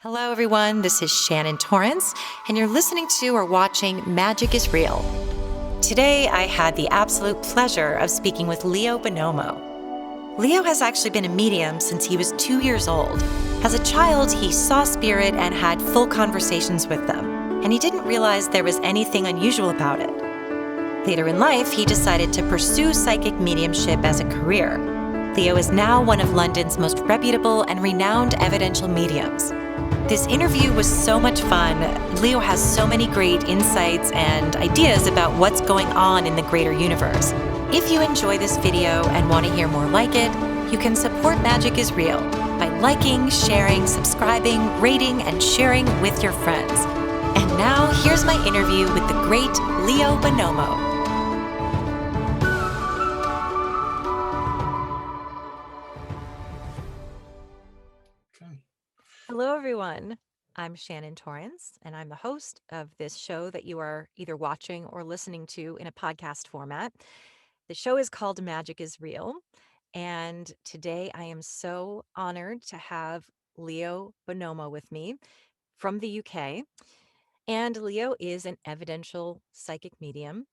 Hello, everyone. This is Shannon Torrance, and you're listening to or watching Magic is Real. Today, I had the absolute pleasure of speaking with Leo Bonomo. Leo has actually been a medium since he was 2 years old. As a child, he saw spirit and had full conversations with them, and he didn't realize there was anything unusual about it. Later in life, he decided to pursue psychic mediumship as a career. Leo is now one of London's most reputable and renowned evidential mediums. This interview was so much fun. Leo has so many great insights and ideas about what's going on in the greater universe. If you enjoy this video and want to hear more like it, you can support Magic is Real by liking, sharing, subscribing, rating, and sharing with your friends. And now, here's my interview with the great Leo Bonomo. Hello, everyone. I'm Shannon Torrance, and I'm the host of this show that you are either watching or listening to in a podcast format. The show is called Magic is Real, and today I am so honored to have Leo Bonomo with me from the UK. And Leo is an evidential psychic medium.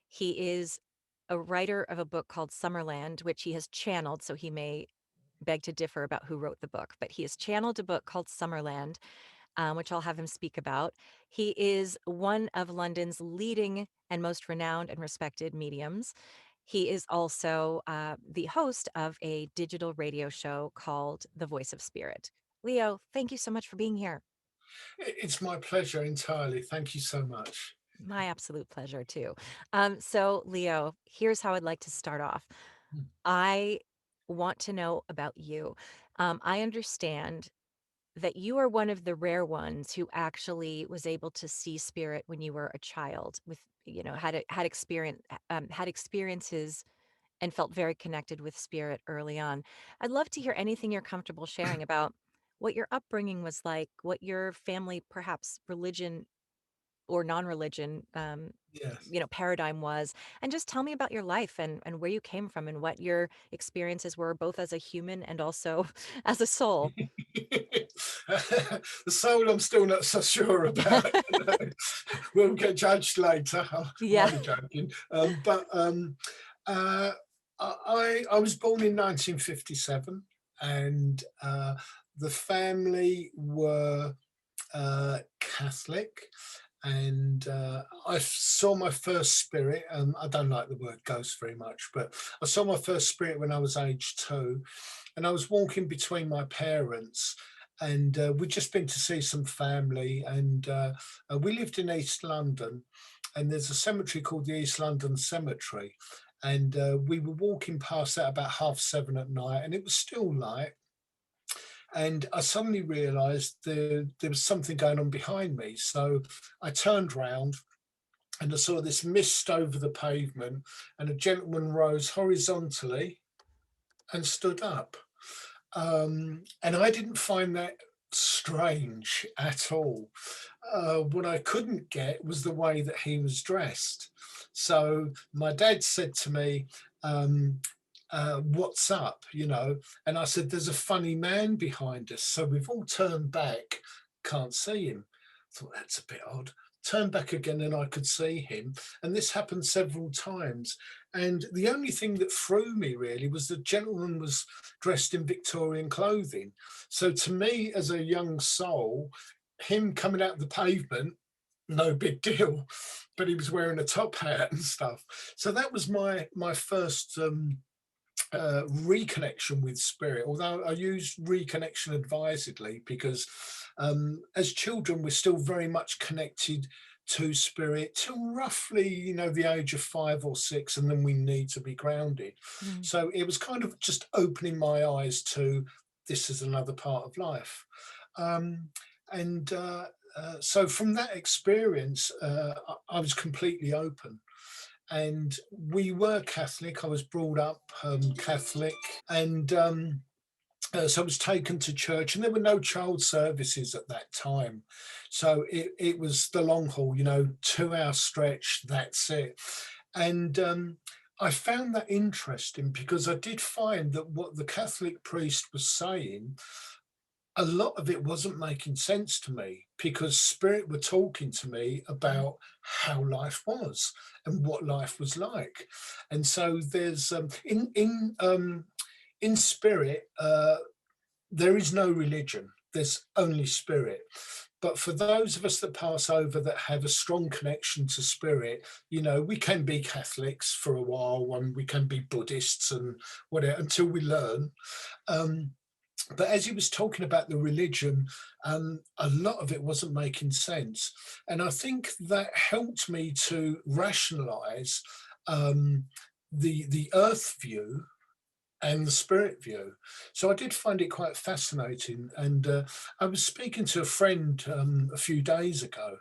He is a writer of a book called Summerland, which he has channeled, so he may beg to differ about who wrote the book, but he has channeled a book called Summerland, which I'll have him speak about. He is one of London's leading and most renowned and respected mediums. He is also the host of a digital radio show called The Voice of Spirit. Leo, thank you so much for being here. It's my pleasure entirely. Thank you so much. My absolute pleasure, too. So, Leo, here's how I'd like to start off. I want to know about you. I understand that you are one of the rare ones who actually was able to see spirit when you were a child with, had experiences and felt very connected with spirit early on. I'd love to hear anything you're comfortable sharing about what your upbringing was like, what your family, perhaps religion or non-religion, Yes. paradigm was, and just tell me about your life and where you came from and what your experiences were, both as a human and also as a soul. The soul I'm still not so sure about. We'll get judged later. I'm Yeah. only joking. Uh, I was born in 1957, and the family were Catholic. And I saw my first spirit. I don't like the word ghost very much, but I saw my first spirit when I was age 2, and I was walking between my parents, and we'd just been to see some family, and we lived in East London, and there's a cemetery called the East London Cemetery, and we were walking past that about 7:30 at night, and it was still light. And I suddenly realized there was something going on behind me. So I turned round and I saw this mist over the pavement, and a gentleman rose horizontally and stood up. And I didn't find that strange at all. What I couldn't get was the way that he was dressed. So my dad said to me, what's up, and I said, there's a funny man behind us. So we've all turned back, can't see him. Thought that's a bit odd. Turned back again and I could see him, and this happened several times. And the only thing that threw me really was the gentleman was dressed in Victorian clothing. So to me, as a young soul, him coming out of the pavement, no big deal, but he was wearing a top hat and stuff. So that was my first reconnection with spirit, although I use reconnection advisedly, because as children we're still very much connected to spirit till roughly the age of 5 or 6, and then we need to be grounded. Mm. So it was kind of just opening my eyes to this is another part of life. And So from that experience, I was completely open. And we were Catholic. I was brought up Catholic, and so I was taken to church, and there were no child services at that time. So it was the long haul, 2-hour stretch, that's it. And I found that interesting because I did find that what the Catholic priest was saying, a lot of it wasn't making sense to me because spirit were talking to me about how life was and what life was like. And so there's in spirit, there is no religion, there's only spirit. But for those of us that pass over that have a strong connection to spirit, we can be Catholics for a while and we can be Buddhists and whatever until we learn. um, but as he was talking about the religion, a lot of it wasn't making sense. And I think that helped me to rationalize um, the earth view and the spirit view. So I did find it quite fascinating. And I was speaking to a friend a few days ago,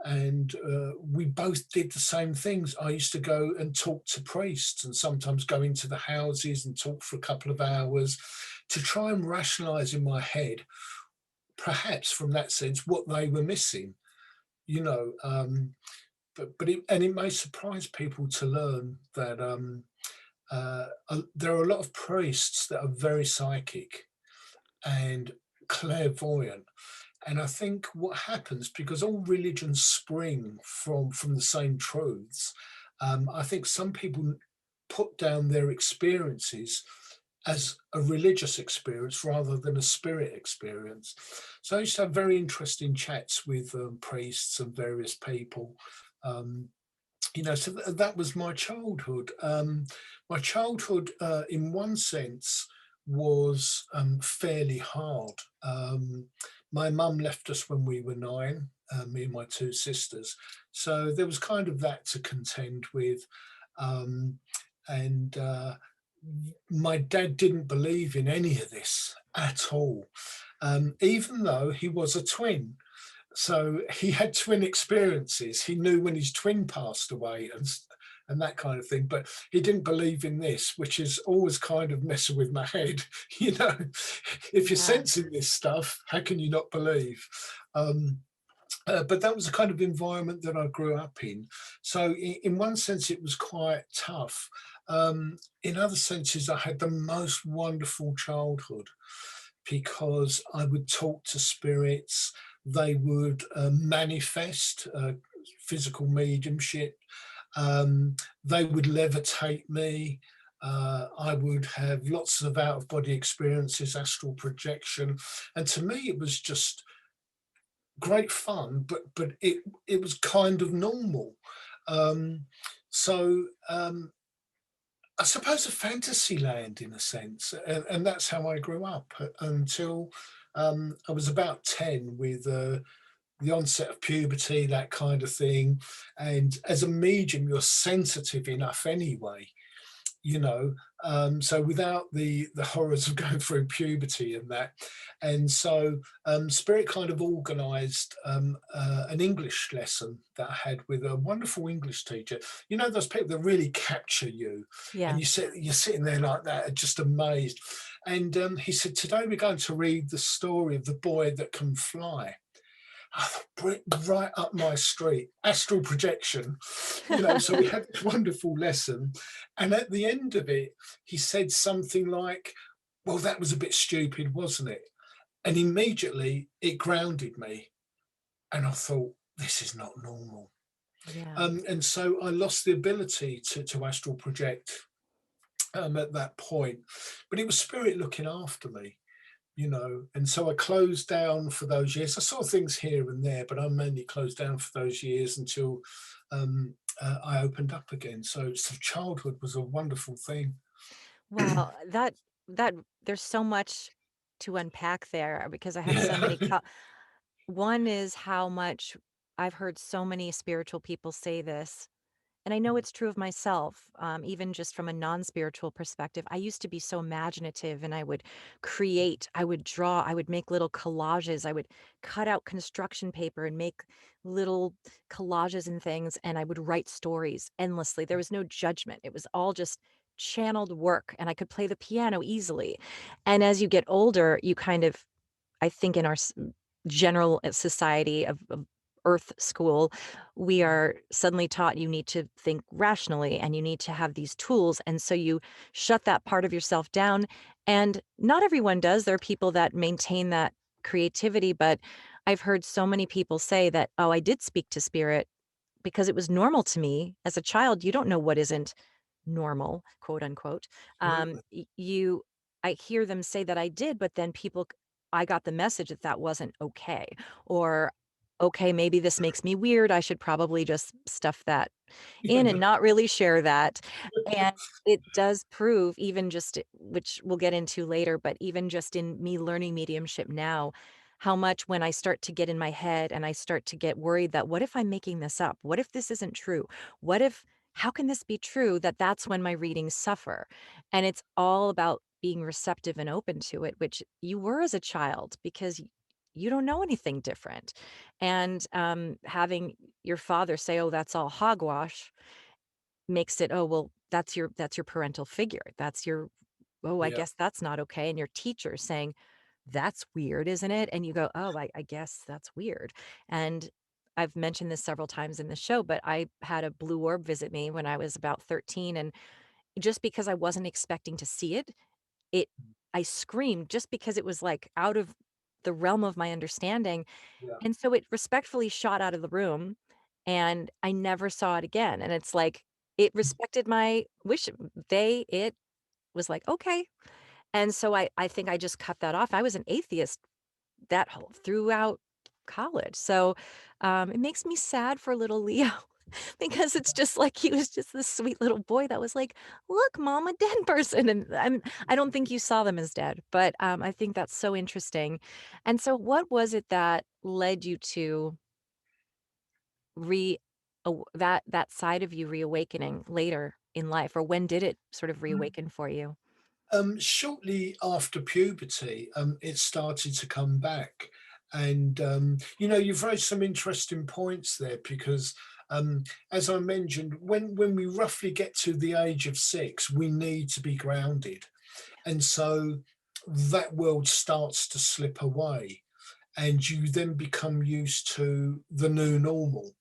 and we both did the same things. I used to go and talk to priests and sometimes go into the houses and talk for a couple of hours to try and rationalize in my head, perhaps from that sense, what they were missing. You know, it may surprise people to learn that there are a lot of priests that are very psychic and clairvoyant. And I think what happens, because all religions spring from the same truths, I think some people put down their experiences as a religious experience rather than a spirit experience. So I used to have very interesting chats with priests and various people. Um, so that was my childhood. My childhood, in one sense, was fairly hard. My mum left us when we were 9, me and my 2 sisters. So there was kind of that to contend with. Um, and My dad didn't believe in any of this at all, even though he was a twin. So he had twin experiences. He knew when his twin passed away and that kind of thing, but he didn't believe in this, which is always kind of messing with my head. You know, if you're Yeah. sensing this stuff, how can you not believe? Um, but that was the kind of environment that I grew up in. So, in one sense, it was quite tough. In other senses, I had the most wonderful childhood because I would talk to spirits. They would manifest physical mediumship. They would levitate me. I would have lots of out of body experiences, astral projection. And to me, it was just great fun, but it was kind of normal. Um, so I suppose a fantasy land in a sense, and that's how I grew up until I was about 10 with the onset of puberty, that kind of thing. And as a medium, you're sensitive enough anyway, you know so without the horrors of going through puberty and that. And so spirit kind of organized an English lesson that I had with a wonderful English teacher. Those people that really capture you, and Yeah. you're sitting there like that just amazed. And he said, today we're going to read the story of the boy that can fly. I thought, right up my street, astral projection. So we had this wonderful lesson. And at the end of it, he said something like, well, that was a bit stupid, wasn't it? And immediately it grounded me. And I thought, this is not normal. Yeah. And so I lost the ability to astral project at that point. But it was spirit looking after me. And so I closed down for those years. I saw things here and there, but I mainly closed down for those years until I opened up again. So childhood was a wonderful thing. Wow, that there's so much to unpack there because I have so Yeah. many one is how much I've heard so many spiritual people say this. And I know it's true of myself, even just from a non spiritual perspective. I used to be so imaginative and I would create, I would draw, I would make little collages. I would cut out construction paper and make little collages and things. And I would write stories endlessly. There was no judgment. It was all just channeled work and I could play the piano easily. And as you get older, you kind of, I think in our general society of Earth school, we are suddenly taught you need to think rationally and you need to have these tools. And so you shut that part of yourself down. And not everyone does. There are people that maintain that creativity, but I've heard so many people say that, "Oh, I did speak to spirit because it was normal to me." As a child, you don't know what isn't normal, quote unquote. Absolutely. You I hear them say that I did, but then I got the message that that wasn't okay, or okay, maybe this makes me weird. I should probably just stuff that in and Yeah. not really share that. And it does prove, even just which we'll get into later, but even just in me learning mediumship now, how much when I start to get in my head and I start to get worried that what if I'm making this up? What if this isn't true? What if how can this be true? That's when my readings suffer. And it's all about being receptive and open to it, which you were as a child because you don't know anything different. And having your father say, "Oh, that's all hogwash," makes it, "Oh, well, that's your parental figure. That's your oh, I Yeah. guess that's not okay." And your teacher saying, "That's weird, isn't it?" And you go, "Oh, I guess that's weird." And I've mentioned this several times in the show, but I had a blue orb visit me when I was about 13, and just because I wasn't expecting to see it, it I screamed just because it was, like, out of the realm of my understanding, Yeah. and so it respectfully shot out of the room, and I never saw it again, and it's like, it respected my wish. It was like, "Okay." And so I think I just cut that off. I was an atheist that whole throughout college. So, it makes me sad for little Leo because it's just like he was just this sweet little boy that was like, "Look, mom, a dead person." And I don't think you saw them as dead, but, I think that's so interesting. And so what was it that led you to re that side of you reawakening later in life, or when did it sort of reawaken for you? Shortly after puberty, it started to come back. And, you've raised some interesting points there because, as I mentioned, when we roughly get to the age of 6, we need to be grounded. And so that world starts to slip away, and you then become used to the new normal.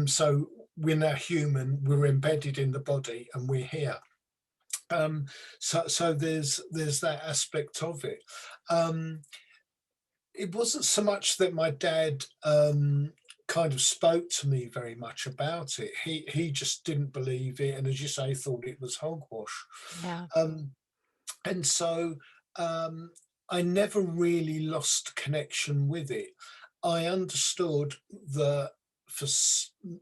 So we're now human, we're embedded in the body, and we're here. So there's that aspect of it. Um, it wasn't so much that my dad kind of spoke to me very much about it. He just didn't believe it, and as you say, thought it was hogwash. Yeah. Um, and so um, I never really lost connection with it. I understood that for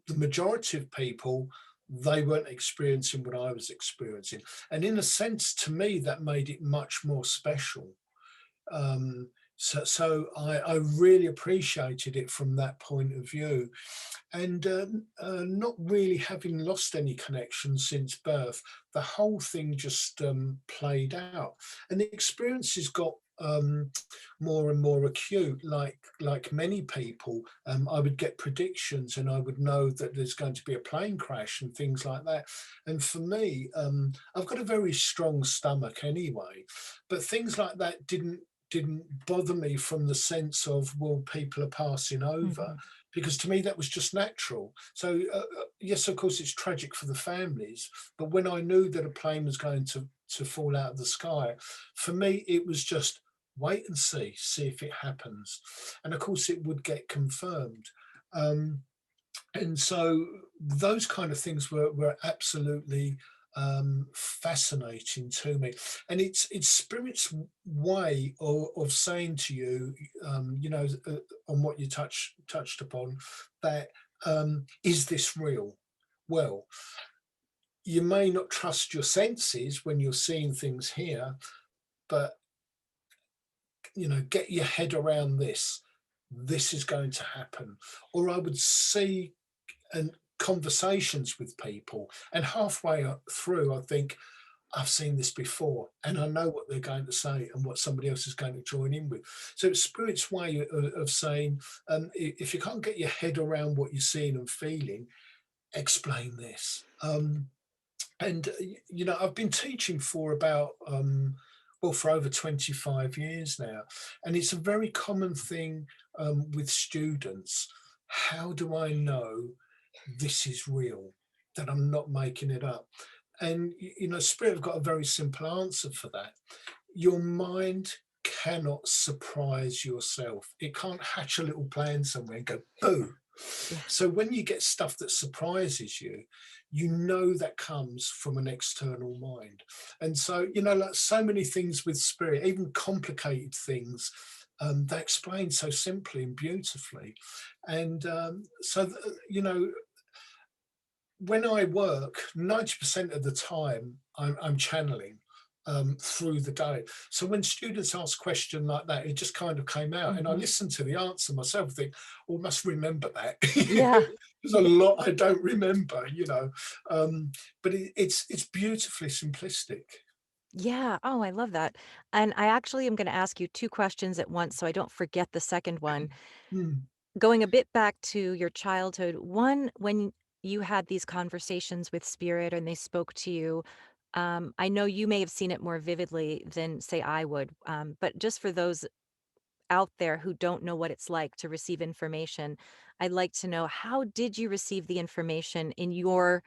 the majority of people, they weren't experiencing what I was experiencing. And in a sense, to me, that made it much more special. So I really appreciated it from that point of view. And not really having lost any connection since birth, the whole thing just played out, and the experiences got more and more acute. Like many people, I would get predictions, and I would know that there's going to be a plane crash and things like that. And for me, I've got a very strong stomach anyway, but things like that didn't bother me from the sense of, well, people are passing over, Mhm. because to me that was just natural. So yes, of course it's tragic for the families, but when I knew that a plane was going to fall out of the sky, for me it was just wait and see if it happens. And of course it would get confirmed. um, and so those kind of things were absolutely fascinating to me. And it's spirit's way of saying to you, on what you touched upon, that is this real? Well, you may not trust your senses when you're seeing things here, but get your head around this. This is going to happen. Or I would see and conversations with people, and halfway through I think, I've seen this before, and I know what they're going to say and what somebody else is going to join in with. So it's spirit's way of saying, if you can't get your head around what you're seeing and feeling, explain this. And I've been teaching for about for over 25 years now, and it's a very common thing with students. How do I know this is real, that I'm not making it up? And Spirit have got a very simple answer for that. Your mind cannot surprise yourself. It can't hatch a little plan somewhere and go, boo. Yeah. So when you get stuff that surprises you, you know that comes from an external mind. And so, like so many things with spirit, even complicated things, they explain so simply and beautifully. And when I work, 90% of the time, I'm channeling through the day. So when students ask a question like that, it just kind of came out, and I Mhm. listen to the answer myself, and think, oh, must remember that. Yeah. There's a lot I don't remember, but it's beautifully simplistic. Yeah. Oh, I love that. And I actually am gonna ask you 2 questions at once so I don't forget the second one. Mm, Going a bit back to your childhood, one, when you had these conversations with spirit and they spoke to you, I know you may have seen it more vividly than, say, I would, but just for those out there who don't know what it's like to receive information, I'd like to know, how did you receive the information in your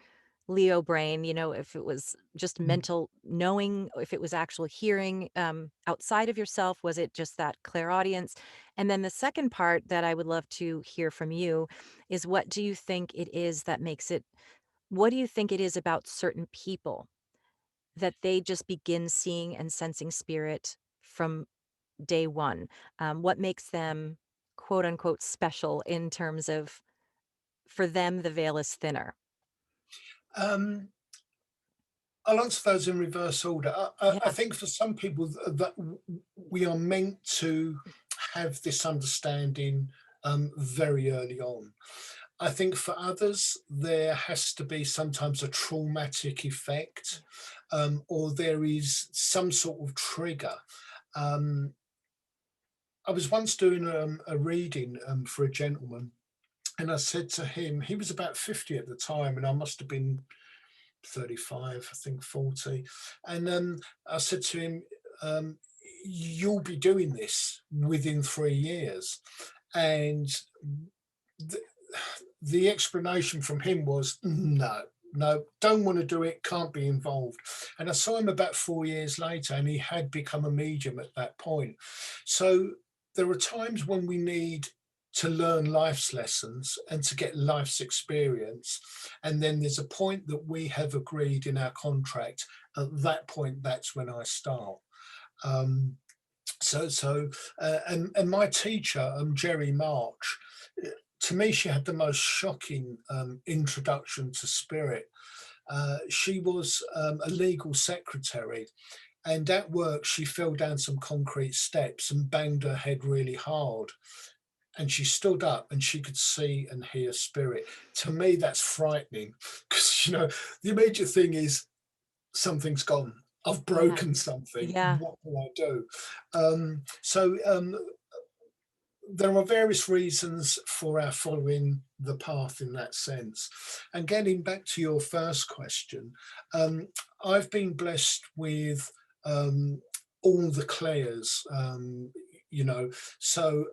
Leo brain? If it was just mm. mental knowing, if it was actual hearing outside of yourself, was it just that clairaudience? And then the second part that I would love to hear from you is, what do you think it is that makes it, what do you think it is about certain people that they just begin seeing and sensing spirit from day one? What makes them quote unquote special in terms of, for them, the veil is thinner? Um, I'll answer those in reverse order. I Yeah. think for some people that we are meant to have this understanding very early on. I think for others, there has to be sometimes a traumatic effect, or there is some sort of trigger. Um, I was once doing a reading for a gentleman, and I said to him, he was about 50 at the time, and I must have been 35, I think 40. And I said to him, um, you'll be doing this within 3 years. And the, the explanation from him was, no, don't want to do it, can't be involved. And I saw him about 4 years later, and he had become a medium at that point. So there are times when we need to learn life's lessons and to get life's experience. And then there's a point that we have agreed in our contract. At that point, that's when I start. Um, and my teacher, Jerry March, to me, she had the most shocking introduction to spirit. She was a legal secretary, and at work, she fell down some concrete steps and banged her head really hard. And she stood up and she could see and hear spirit. To me, that's frightening, because the immediate thing is, something's gone. I've Yeah. broken something. Yeah. What do I do? There are various reasons for our following the path in that sense. And getting back to your first question, I've been blessed with all the clairs, you know, so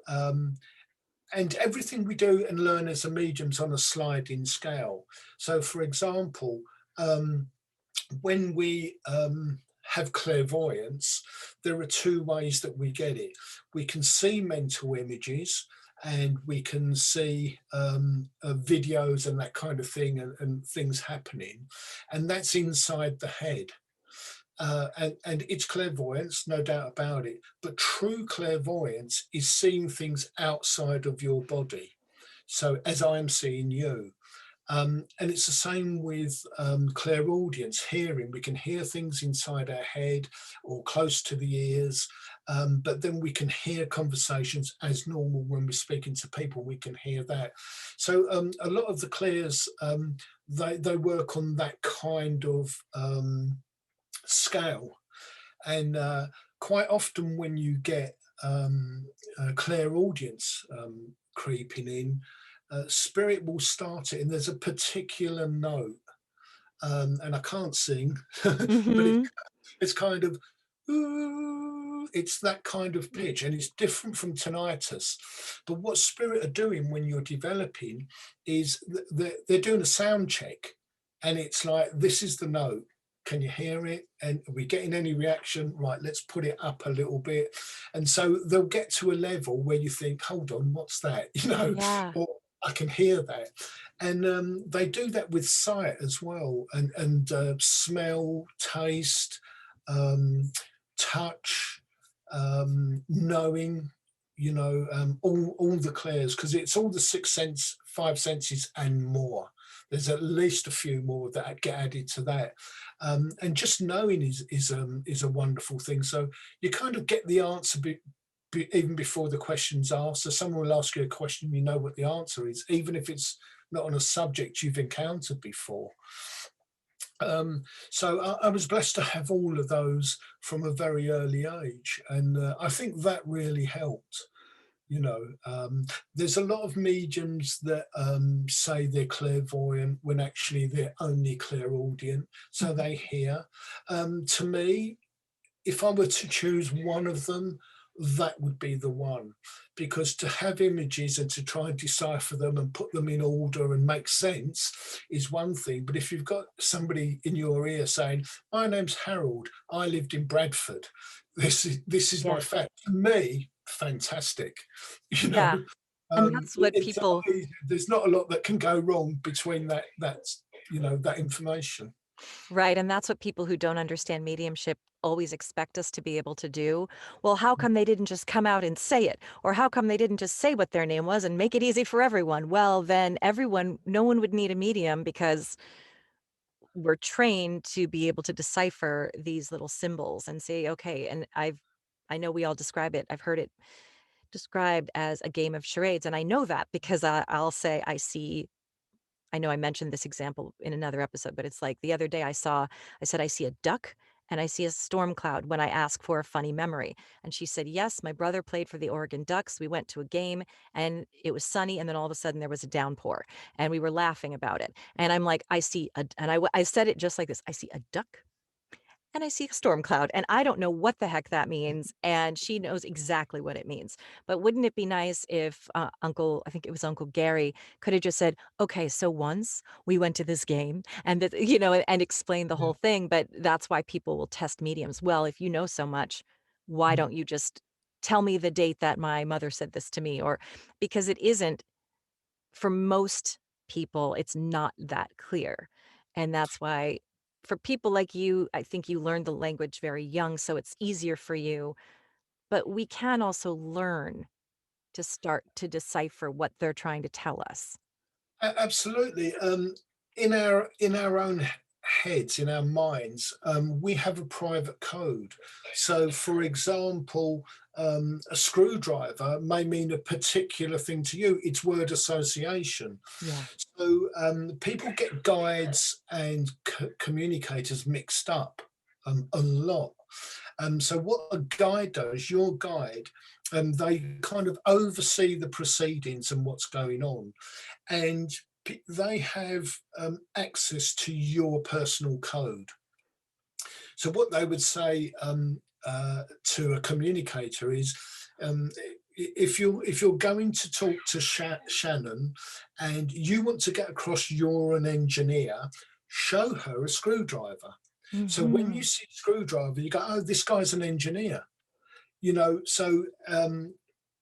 and everything we do and learn as a medium's on a sliding scale. So, for example, when we have clairvoyance, there are two ways that we get it. We can see mental images, and we can see videos and that kind of thing, and things happening, and that's inside the head. And it's clairvoyance, no doubt about it. But true clairvoyance is seeing things outside of your body. So as I'm seeing you, and it's the same with clairaudience, hearing. We can hear things inside our head or close to the ears, but then we can hear conversations as normal when we're speaking to people. We can hear that. So a lot of the clairs, they work on that kind of scale. And quite often when you get clairaudience creeping in, spirit will start it, and there's a particular note, and I can't sing, but Mhm. it's kind of, "Ooh," it's that kind of pitch, and it's different from tinnitus. But what spirit are doing when you're developing is they're doing a sound check, and it's like, this is the note. Can you hear it? And are we getting any reaction? Right, let's put it up a little bit. And so they'll get to a level where you think, hold on, what's that? Yeah. Or I can hear that. And they do that with sight as well, and smell, taste, touch, knowing, all the clairs, because it's all the five senses and more. There's at least a few more that get added to that. And just knowing is a wonderful thing. So you kind of get the answer even before the question's asked. So someone will ask you a question, you know what the answer is, even if it's not on a subject you've encountered before. So I was blessed to have all of those from a very early age, and I think that really helped. There's a lot of mediums that say they're clairvoyant when actually they're only clairaudient, so they hear. To me, if I were to choose one of them, that would be the one, because to have images and to try and decipher them and put them in order and make sense is one thing. But if you've got somebody in your ear saying, my name's Harold, I lived in Bradford, this is my Yeah. fact, to me, fantastic. you Yeah. know And that's what it's a lot people easier. There's not a lot that can go wrong between that information. right, and that's what people who don't understand mediumship always expect us to be able to do. Well, how come they didn't just come out and say it? Or how come they didn't just say what their name was and make it easy for everyone? Well, then no one would need a medium because we're trained to be able to decipher these little symbols and say, okay, and I know we all describe it. I've heard it described as a game of charades, and I know that because I'll say I know I mentioned this example in another episode, but it's like the other day I said, I see a duck and I see a storm cloud when I ask for a funny memory. And she said, yes, my brother played for the Oregon Ducks. We went to a game and it was sunny. And then all of a sudden there was a downpour and we were laughing about it. And I'm like, I said it just like this. I see a duck and I see a storm cloud, and I don't know what the heck that means, and she knows exactly what it means. But wouldn't it be nice if I think it was Uncle Gary, could have just said, "Okay, so once we went to this game," and that, and explained the Yeah. whole thing. But that's why people will test mediums. Well, if you know so much, why Mm. don't you just tell me the date that my mother said this to me? Or because it isn't for most people, it's not that clear. And that's why for people like you, I think you learned the language very young, so it's easier for you. But we can also learn to start to decipher what they're trying to tell us. Absolutely. In our own heads, in our minds, we have a private code. So, for example, a screwdriver may mean a particular thing to you. It's word association. Yeah. So people get guides and communicators mixed up a lot. So what a guide does, your guide, they kind of oversee the proceedings and what's going on, and they have access to your personal code. So what they would say to a communicator is, um, if you're going to talk to Shannon and you want to get across you're an engineer, show her a screwdriver. So when you Hmm. see a screwdriver, you go, oh, this guy's an engineer. So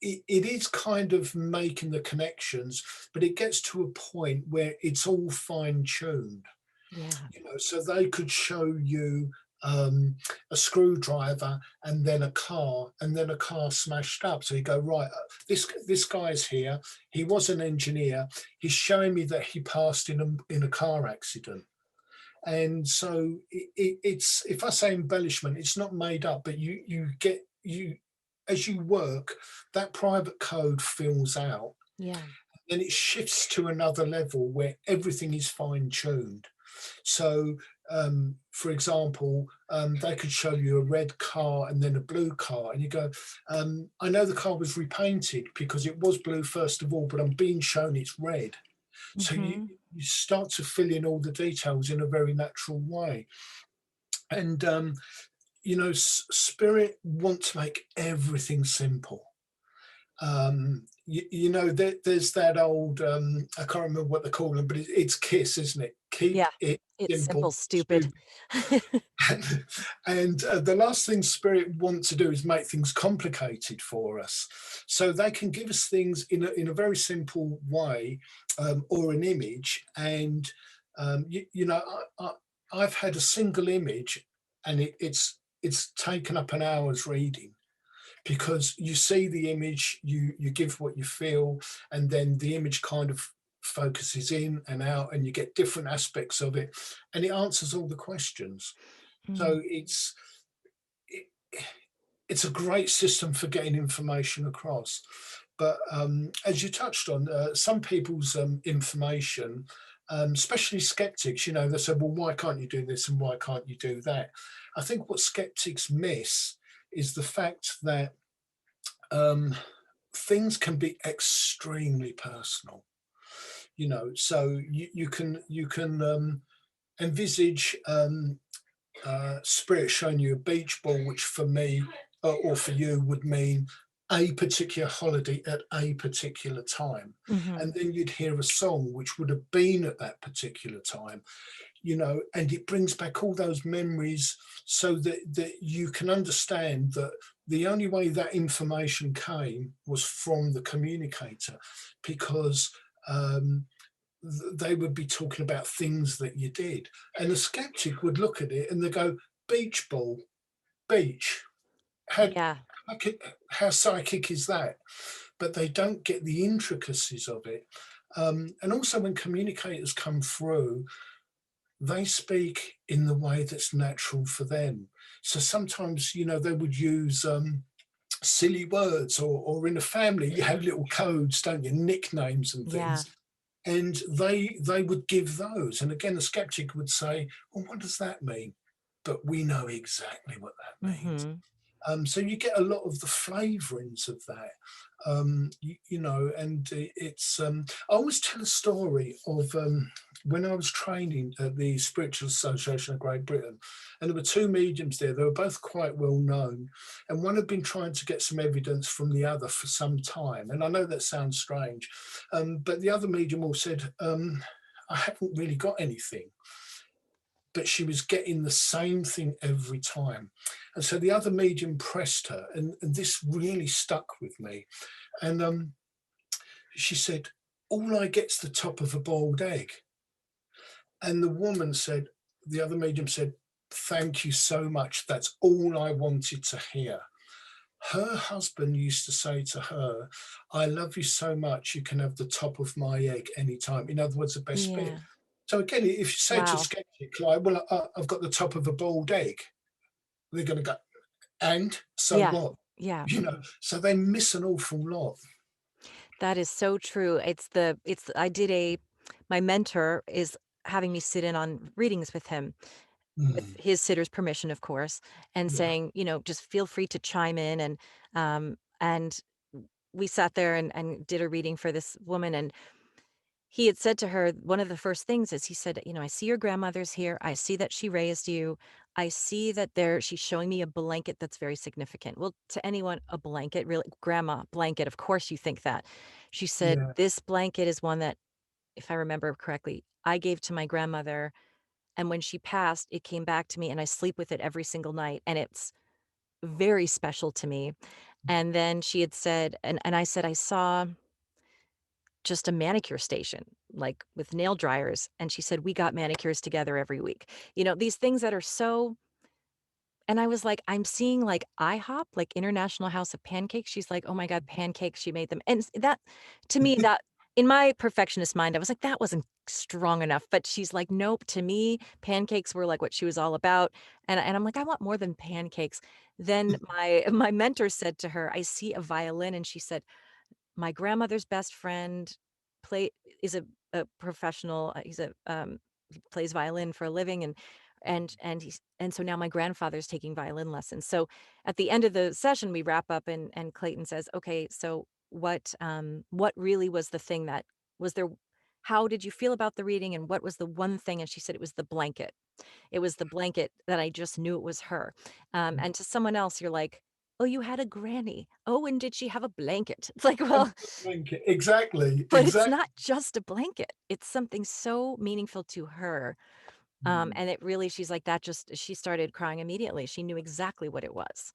it is kind of making the connections, but it gets to a point where it's all fine tuned. Yeah. So they could show you a screwdriver and then a car and then a car smashed up. So you go, right, this guy's here, he was an engineer, he's showing me that he passed in a car accident. And so it's, if I say embellishment, it's not made up, but you as you work, that private code fills out, Yeah. then it shifts to another level where everything is fine tuned. So, for example, they could show you a red car and then a blue car, and you go, I know the car was repainted because it was blue first of all, but I'm being shown it's red. So you, Hmm. you start to fill in all the details in a very natural way. And, spirit want to make everything simple. There's that old, I can't remember what they call them, but it's KISS, isn't it? Keep Yeah. it It's simple, simple, stupid. stupid. And the last thing spirit want to do is make things complicated for us, so they can give us things in a very simple way, or an image. And I've had a single image, and it's taken up an hour's reading, because you see the image, you give what you feel, and then the image kind of focuses in and out, and you get different aspects of it, and it answers all the questions. Mm. So it, it's a great system for getting information across. But as you touched on, some people's information, especially skeptics, they say, well, why can't you do this and why can't you do that? I think what skeptics miss is the fact that um, things can be extremely personal. So you can envisage spirit showing you a beach ball, which for me, or for you, would mean a particular holiday at a particular time. Mhm. And then you'd hear a song which would have been at that particular time, and it brings back all those memories, so that you can understand that the only way that information came was from the communicator, because um, they would be talking about things that you did. And a skeptic would look at it and they go, beach ball, beach. How, Yeah. how psychic is that? But they don't get the intricacies of it. And also, when communicators come through, they speak in the way that's natural for them. So sometimes, they would use silly words, or in a family, you have little codes, don't you? Nicknames and Yeah. things. And they would give those. And again, the skeptic would say, well, what does that mean? But we know exactly what that means. Mhm. So you get a lot of the flavorings of that, and it's. I always tell a story of when I was training at the Spiritual Association of Great Britain, and there were two mediums there. They were both quite well known, and one had been trying to get some evidence from the other for some time. And I know that sounds strange, but the other medium all said, "I haven't really got anything." But she was getting the same thing every time. And so the other medium pressed her, and this really stuck with me. And she said, all I get's the top of a boiled egg. And the other medium said, thank you so much. That's all I wanted to hear. Her husband used to say to her, I love you so much, you can have the top of my egg anytime. In other words, the best bit. Yeah. So again, if you say to a Wow. skeptic, like, well, I've got the top of a boiled egg, they're going to go, and so Yeah. what? Yeah. So they miss an awful lot. That is so true. It's I did a my mentor is having me sit in on readings with him, with Mm, his sitter's permission, of course, and yeah, saying, just feel free to chime in. And we sat there and did a reading for this woman, and he had said to her, one of the first things is he said, I see your grandmother's here. I see that she raised you. I see that she's showing me a blanket that's very significant. Well, to anyone, a blanket, really, grandma, blanket, of course you think that. She said, yeah. this blanket is one that, if I remember correctly, I gave to my grandmother. And when she passed, it came back to me and I sleep with it every single night. And it's very special to me. And then she had said, and I said, I saw just a manicure station, like with nail dryers. And she said, we got manicures together every week. These things that are so, and I was like, I'm seeing like IHOP, like International House of Pancakes. She's like, oh my God, pancakes, she made them. And that, to me, that in my perfectionist mind, I was like, that wasn't strong enough. But she's like, nope, to me, pancakes were like what she was all about. And I'm like, I want more than pancakes. Then my mentor said to her, I see a violin. And she said, my grandmother's best friend play is a professional. He plays violin for a living, and so now my grandfather's taking violin lessons. So at the end of the session, we wrap up, and Clayton says, "Okay, so what really was the thing that was there? How did you feel about the reading, and what was the one thing?" And she said it was the blanket. It was the blanket that I just knew it was her. And to someone else, you're like, "Oh, you had a granny. Oh, and did she have a blanket?" It's like, And well, blanket. Exactly, but it's exactly. not just a blanket. It's something so meaningful to her. And it really she's like, that just she started crying immediately. She knew exactly what it was.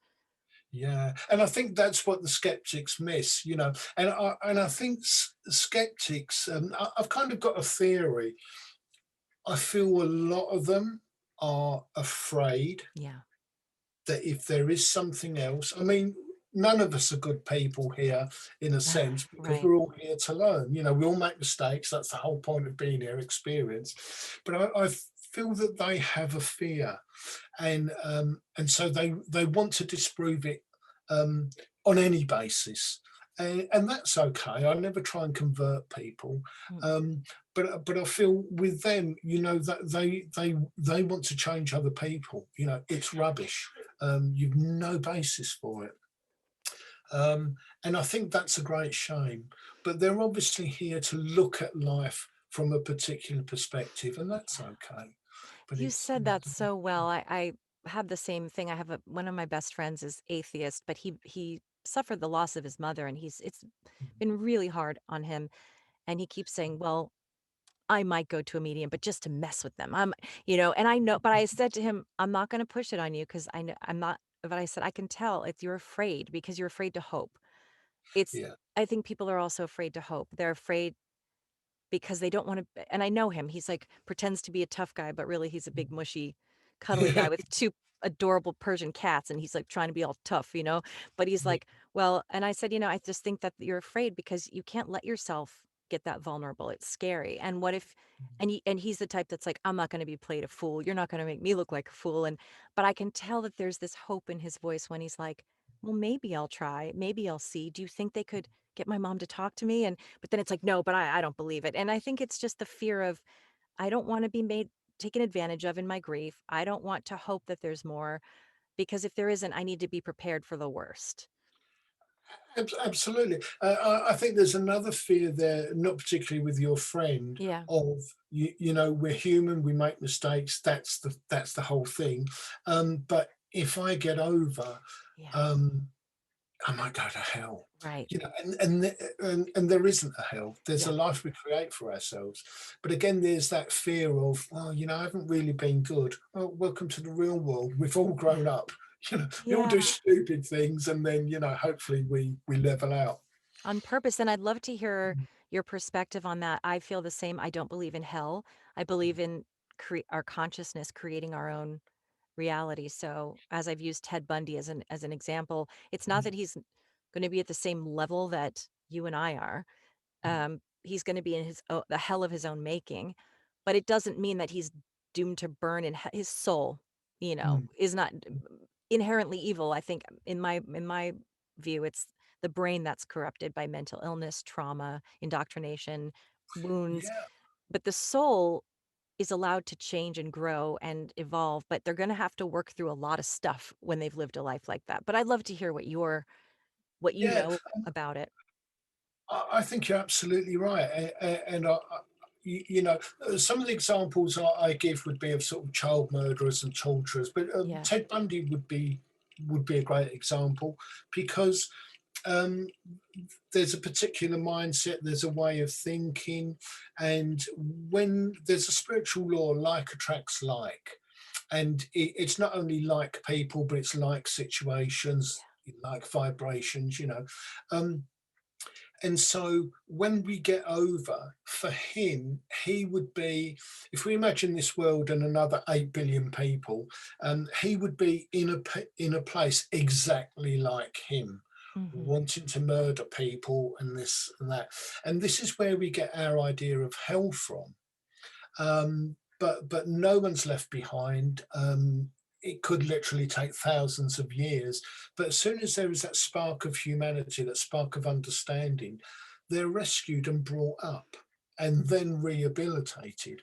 Yeah, and I think that's what the skeptics miss, and I think skeptics. I've kind of got a theory. I feel a lot of them are afraid Yeah. that if there is something else, I mean, none of us are good people here in a sense because Right. we're all here to learn. We all make mistakes. That's the whole point of being here, experience. But I feel that they have a fear, and so they want to disprove it um, on any basis. And that's okay. I never try and convert people, Mm. but I feel with them, that they want to change other people. It's rubbish. You've no basis for it. And I think that's a great shame. But they're obviously here to look at life from a particular perspective, and that's Yeah. okay. But You it's said that so well. I have the same thing. I have one of my best friends is atheist, but he suffered the loss of his mother, and it's been really hard on him. And he keeps saying, "Well, I might go to a medium, but just to mess with them." And I know, but I said to him, "I'm not going to push it on you because I know I'm not." But I said, "I can tell it's you're afraid because you're afraid to hope." It's yeah, I think people are also afraid to hope. They're afraid because they don't wanna and I know him, he's, like, pretends to be a tough guy, but really he's a big, mushy, cuddly yeah, guy with 2 adorable Persian cats, and he's, like, trying to be all tough, you know? But he's yeah, like, "Well," and I said, I just think that you're afraid because you can't let yourself get that vulnerable, it's scary, and what if" and he's the type that's like, "I'm not gonna be played a fool, you're not gonna make me look like a fool," but I can tell that there's this hope in his voice when he's like, "Well, maybe I'll try, maybe I'll see. Do you think they could get my mom to talk to me?" But then it's like, "No, but I don't believe it." And I think it's just the fear of, I don't wanna be made taken advantage of in my grief. I don't want to hope that there's more, because if there isn't, I need to be prepared for the worst. absolutely. I think there's another fear there, not particularly with your friend, Yeah, of we're human, we make mistakes. That's the whole thing. But if I get over, yeah, um, I might go to hell. right. And there isn't a hell. There's a Yeah, life we create for ourselves. But again, there's that fear of, well, I haven't really been good. Well, welcome to the real world. We've all yeah, grown up. We all yeah, do stupid things, and then hopefully we level out. on purpose, and I'd love to hear Mm, your perspective on that. I feel the same. I don't believe in hell. I believe in our consciousness creating our own reality. So, as I've used Ted Bundy as an example, it's not mm, that he's gonna be at the same level that you and I are. mm, He's gonna be in the hell of his own making, but it doesn't mean that he's doomed to burn in his soul, mm, is not inherently evil. I think in my view, it's the brain that's corrupted by mental illness, trauma, indoctrination, wounds, yeah, but the soul is allowed to change and grow and evolve, but they're gonna have to work through a lot of stuff when they've lived a life like that. But I'd love to hear what you yeah. know about it. I think you're absolutely right, and some of the examples I give would be of sort of child murderers and torturers, but Yeah. Ted Bundy would be a great example because um, there's a particular mindset, there's a way of thinking, and when there's a spiritual law, like attracts like, and it's not only like people, but it's like situations, like vibrations. Um, and so when we get over, for him, he would be, if we imagine this world and another 8 billion people, he would be in a place exactly like him, Mhm. wanting to murder people and this and that. And this is where we get our idea of hell from. But no one's left behind. It could literally take thousands of years. But as soon as there is that spark of humanity, that spark of understanding, they're rescued and brought up and then rehabilitated.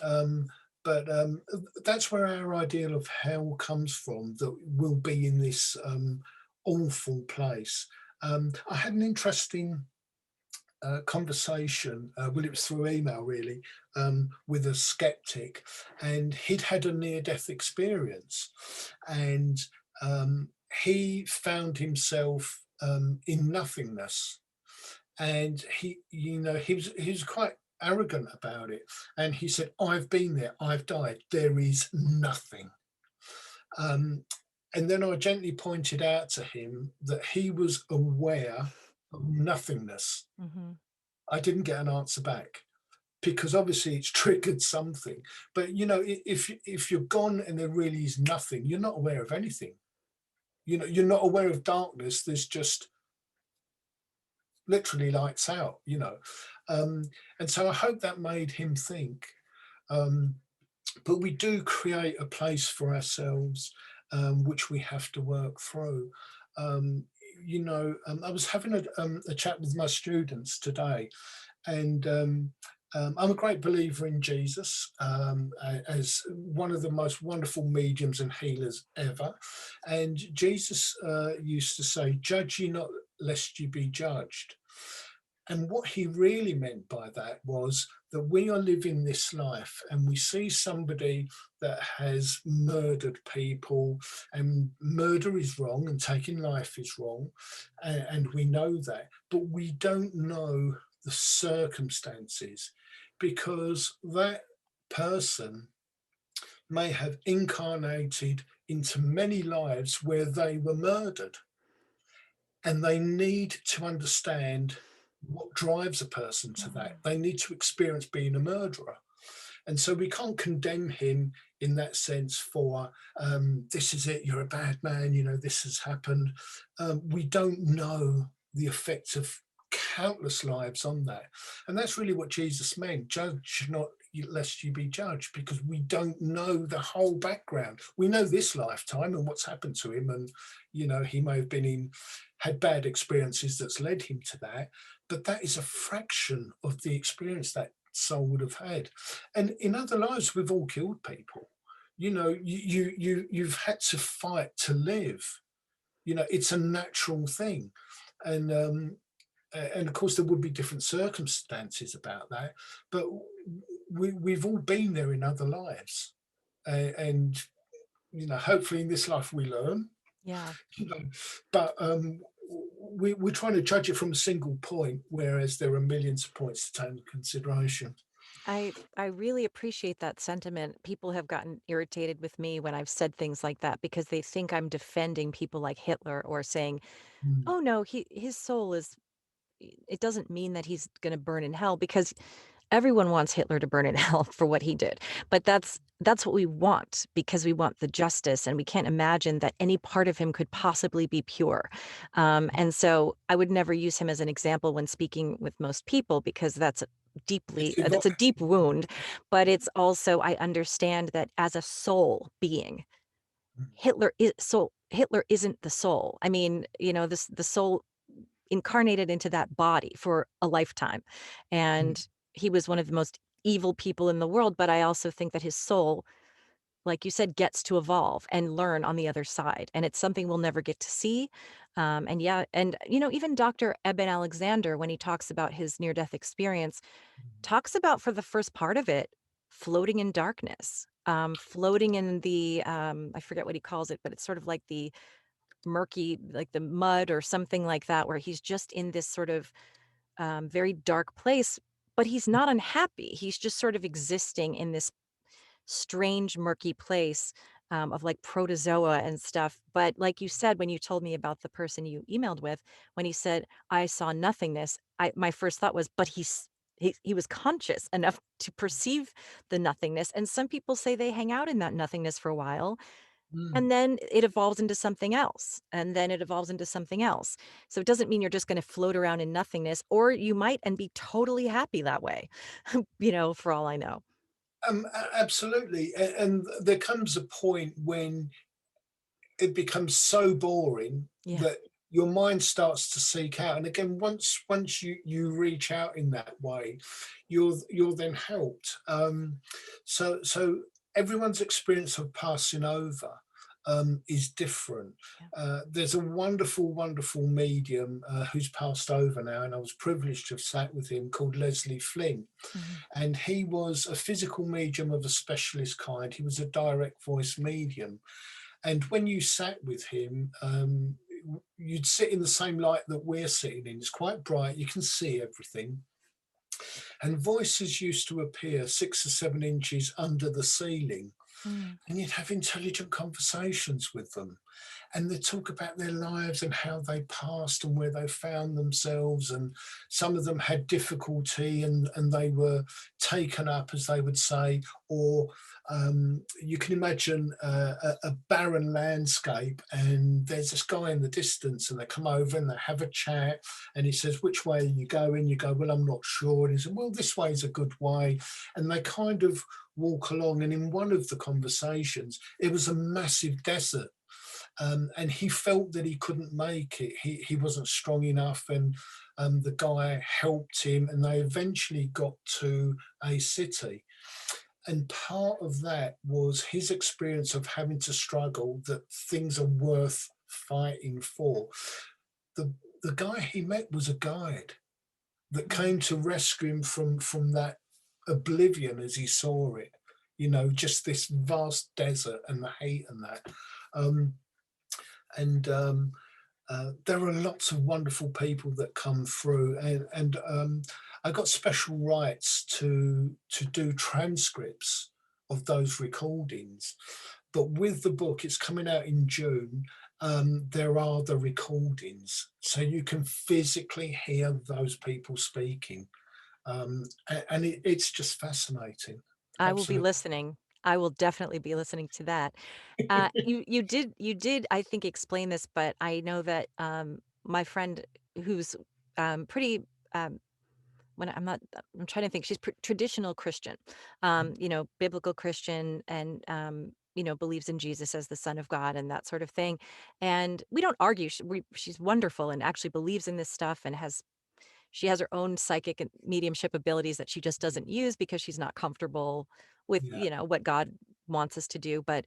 Um, but that's where our ideal of hell comes from, that we'll be in this awful place. I had an interesting conversation, well, it was through email really, with a skeptic, and he'd had a near death experience. And he found himself in nothingness, and he was quite arrogant about it, and he said, "I've been there, I've died, there is nothing." um, and then I gently pointed out to him that he was aware of nothingness. Mhm. I didn't get an answer back, because obviously it's triggered something. But if you're gone and there really is nothing, you're not aware of anything. You're not aware of darkness. There's just literally lights out. And so I hope that made him think. But we do create a place for ourselves, which we have to work through. I was having a chat with my students today, and I'm a great believer in Jesus, as one of the most wonderful mediums and healers ever. And Jesus used to say, "Judge ye not, lest ye be judged." And what he really meant by that was that we are living this life and we see somebody that has murdered people, and murder is wrong and taking life is wrong. And we know that, but we don't know the circumstances, because that person may have incarnated into many lives where they were murdered, and they need to understand what drives a person to that. Mhm. They need to experience being a murderer. And so we can't condemn him in that sense for, this is it, you're a bad man, this has happened. We don't know the effect of countless lives on that. And that's really what Jesus meant: judge not lest you be judged, because we don't know the whole background. We know this lifetime and what's happened to him, and he may have had bad experiences that's led him to that, but that is a fraction of the experience that soul would have had. And in other lives, we've all killed people. You've had to fight to live. It's a natural thing. And of course there would be different circumstances about that, but we've all been there in other lives. And hopefully in this life we learn. Yeah. you know but we're trying to judge it from a single point, whereas there are millions of points to take into consideration. I really appreciate that sentiment. People have gotten irritated with me when I've said things like that because they think I'm defending people like Hitler or saying, Mm. "Oh no, his soul is it doesn't mean that he's going to burn in hell," because everyone wants Hitler to burn in hell for what he did. But that's what we want because we want the justice, and we can't imagine that any part of him could possibly be pure. And so I would never use him as an example when speaking with most people because It's that's a deep wound. But it's also I understand that as a soul being, Hitler isn't the soul. I mean, the soul incarnated into that body for a lifetime. And he was one of the most evil people in the world, but I also think that his soul, like you said, gets to evolve and learn on the other side. And it's something we'll never get to see. And yeah, and even Dr. Eben Alexander, when he talks about his near-death experience, talks about for the first part of it, floating in darkness, floating in the I forget what he calls it, but it's sort of like the murky, like the mud or something like that, where he's just in this sort of very dark place, but he's not unhappy. He's just sort of existing in this strange, murky place of like protozoa and stuff. But like you said, when you told me about the person you emailed with, when he said, "I saw nothingness," my first thought was, but he was conscious enough to perceive the nothingness. And some people say they hang out in that nothingness for a while Mm. and then it evolves into something else, and then it evolves into something else. So it doesn't mean you're just gonna float around in nothingness, or you might and be totally happy that way, for all I know. Absolutely. And there comes a point when it becomes so boring Yeah. that your mind starts to seek out. And again, once you reach out in that way, you're then helped. So everyone's experience of passing over is different. Yeah. There's a wonderful medium who's passed over now, and I was privileged to have sat with him, called Leslie Flynn. Mhm. And he was a physical medium of a specialist kind. He was a direct voice medium. And when you sat with him, you'd sit in the same light that we're sitting in. It's quite bright, you can see everything. And voices used to appear 6 or 7 inches under the ceiling, Mm. and you'd have intelligent conversations with them, and they talk about their lives and how they passed and where they found themselves. And some of them had difficulty, and they were taken up, as they would say. Or you can imagine a barren landscape, and there's this guy in the distance, and they come over and they have a chat, and he says, which way are you going? You go, well, I'm not sure. And he said, well, this way is a good way. And they kind of walk along, and in one of the conversations, it was a massive desert. And he felt that he couldn't make it. He wasn't strong enough, and the guy helped him, and they eventually got to a city. And part of that was his experience of having to struggle, that things are worth fighting for. The, the guy he met was a guide that came to rescue him from that oblivion as he saw it, just this vast desert and the heat and that. Um, and there are lots of wonderful people that come through, and I got special rights to do transcripts of those recordings. But with the book, it's coming out in June. There are the recordings, so you can physically hear those people speaking, and it's just fascinating. I will be Absolutely. listening. I will definitely be listening to that. You did, I think, explain this, but I know that, my friend who's, pretty, um when I'm not I'm trying to think, she's traditional Christian, biblical Christian, and, believes in Jesus as the Son of God and that sort of thing. And we don't argue. She's wonderful and actually believes in this stuff, and she has her own psychic and mediumship abilities that she just doesn't use because she's not comfortable with, Yeah. what God wants us to do. But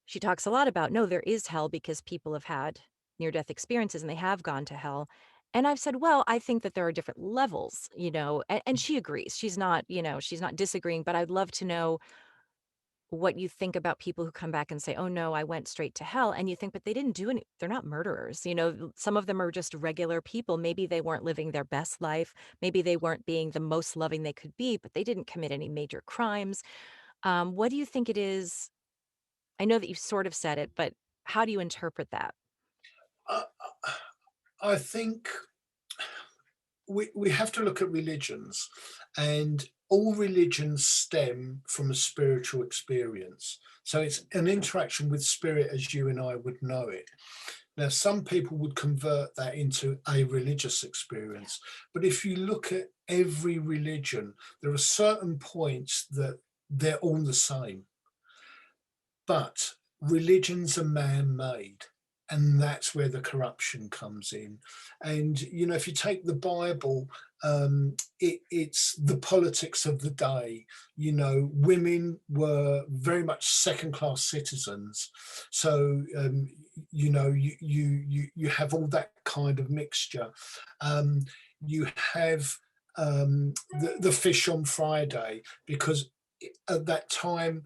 she talks a lot about, no, there is hell because people have had near death experiences and they have gone to hell. And I've said, well, I think that there are different levels, and she agrees. She's not disagreeing, but I'd love to know what you think about people who come back and say, oh no, I went straight to hell. And you think, but they didn't do any, they're not murderers. Some of them are just regular people. Maybe they weren't living their best life. Maybe they weren't being the most loving they could be, but they didn't commit any major crimes. What do you think it is? I know that you've sort of said it, but how do you interpret that? I, I think we have to look at religions, and all religions stem from a spiritual experience. So it's an interaction with spirit as you and I would know it. Now, some people would convert that into a religious experience. But if you look at every religion, there are certain points that they're all the same. But religions are man made. And that's where the corruption comes in. And, if you take the Bible, it's the politics of the day. Women were very much second class citizens. So, you have all that kind of mixture. You have the fish on Friday, because at that time,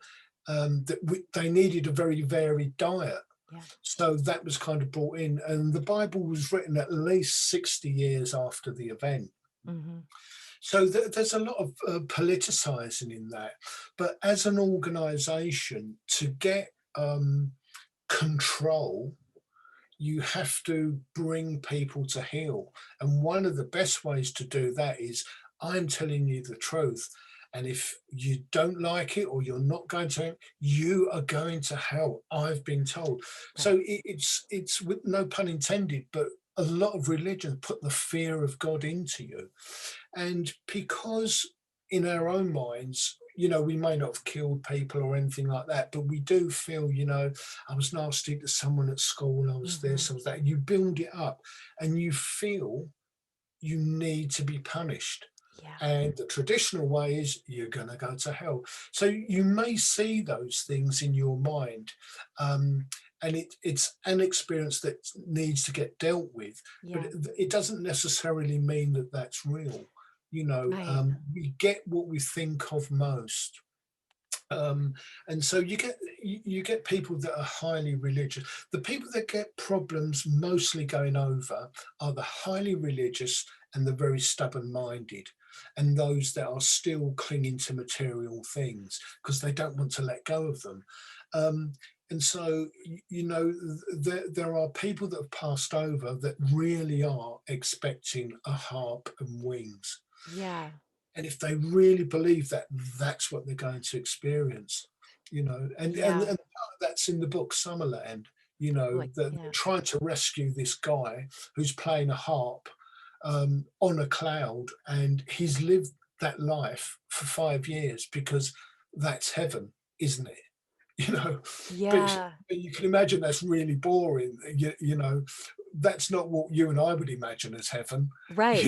they needed a very varied diet. Yeah. So that was kind of brought in, and the Bible was written at least 60 years after the event. Hmm. So there's a lot of politicizing in that. But as an organization, to get control, you have to bring people to heel. And one of the best ways to do that is, I'm telling you the truth. And if you don't like it, or you're not going to, you are going to hell. I've been told. Right. So it's with no pun intended, but a lot of religions put the fear of God into you. And because in our own minds, we may not have killed people or anything like that, but we do feel, I was nasty to someone at school, I was Hmm. this, I was that. You build it up, and you feel you need to be punished. Yeah. And the traditional way is, you're going to go to hell. So you may see those things in your mind, and it's an experience that needs to get dealt with, but Yeah. it doesn't necessarily mean that that's real. Right. We get what we think of most. Um, and so you get people that are highly religious. The people that get problems mostly going over are the highly religious and the very stubborn-minded, and those that are still clinging to material things because they don't want to let go of them. Um, and so, there are people that have passed over that really are expecting a harp and wings. Yeah. And if they really believe that, that's what they're going to experience, and Yeah. part of that's in the book Summerland, Like, that they're yeah. trying to rescue this guy who's playing a harp on a cloud, and he's lived that life for 5 years because that's heaven, isn't it? You know, but, Yeah. but you can imagine that's really boring. That's not what you and I would imagine as heaven. Right.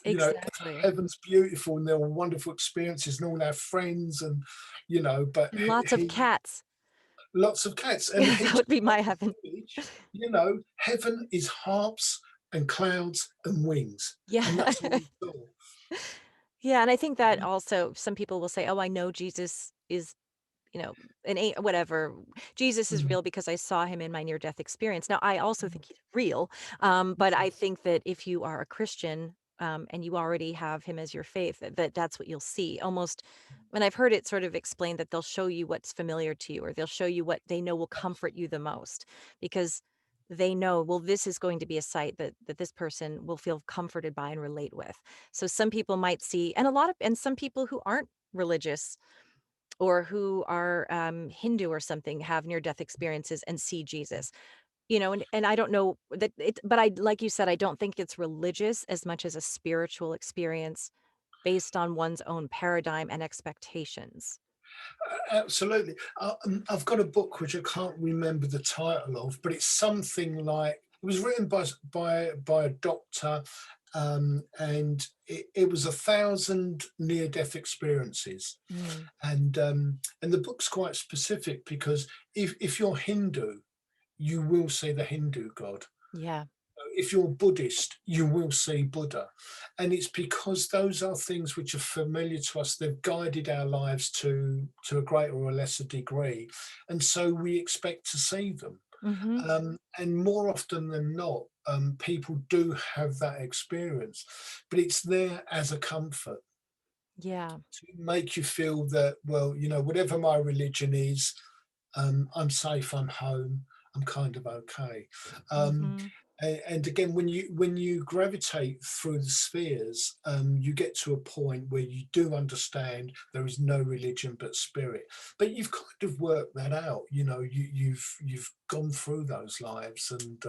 you know Exactly. Heaven's beautiful and there are wonderful experiences and all our friends, and but And lots of he cats. lots of cats, and Yeah, he that just would be my made heaven. the image, heaven is harps and clouds and wings, and Yeah. that's all he saw. Yeah, and I think that also some people will say, "Oh, I know Jesus is, you know, an a whatever. Jesus is Mm, real because I saw him in my near-death experience." Now, I also think he's real, but mm, I think that if you are a Christian, and you already have him as your faith, that's what you'll see. Almost, and I've heard it sort of explained that they'll show you what's familiar to you, or they'll show you what they know will comfort you the most, because they know, well, this is going to be a site that this person will feel comforted by and relate with. So some people might see, and some people who aren't religious or who are Hindu or something have near death experiences and see Jesus. And I don't know that it, but I, like you said, I don't think it's religious as much as a spiritual experience based on one's own paradigm and expectations. Absolutely. I've got a book which I can't remember the title of, but it's something like, it was written by a doctor, and it was 1,000 near-death experiences. Mm, And the book's quite specific because if you're Hindu, you will see the Hindu god. yeah. If you're Buddhist, you will see Buddha. And it's because those are things which are familiar to us. They've guided our lives to a greater or a lesser degree. And so we expect to see them. Hmm. And more often than not, people do have that experience, but it's there as a comfort Yeah. to make you feel that, well, whatever my religion is, I'm safe, I'm home, I'm kind of okay. Um, Hmm. and again, when you gravitate through the spheres, you get to a point where you do understand there is no religion but spirit. But you've kind of worked that out. You've gone through those lives, and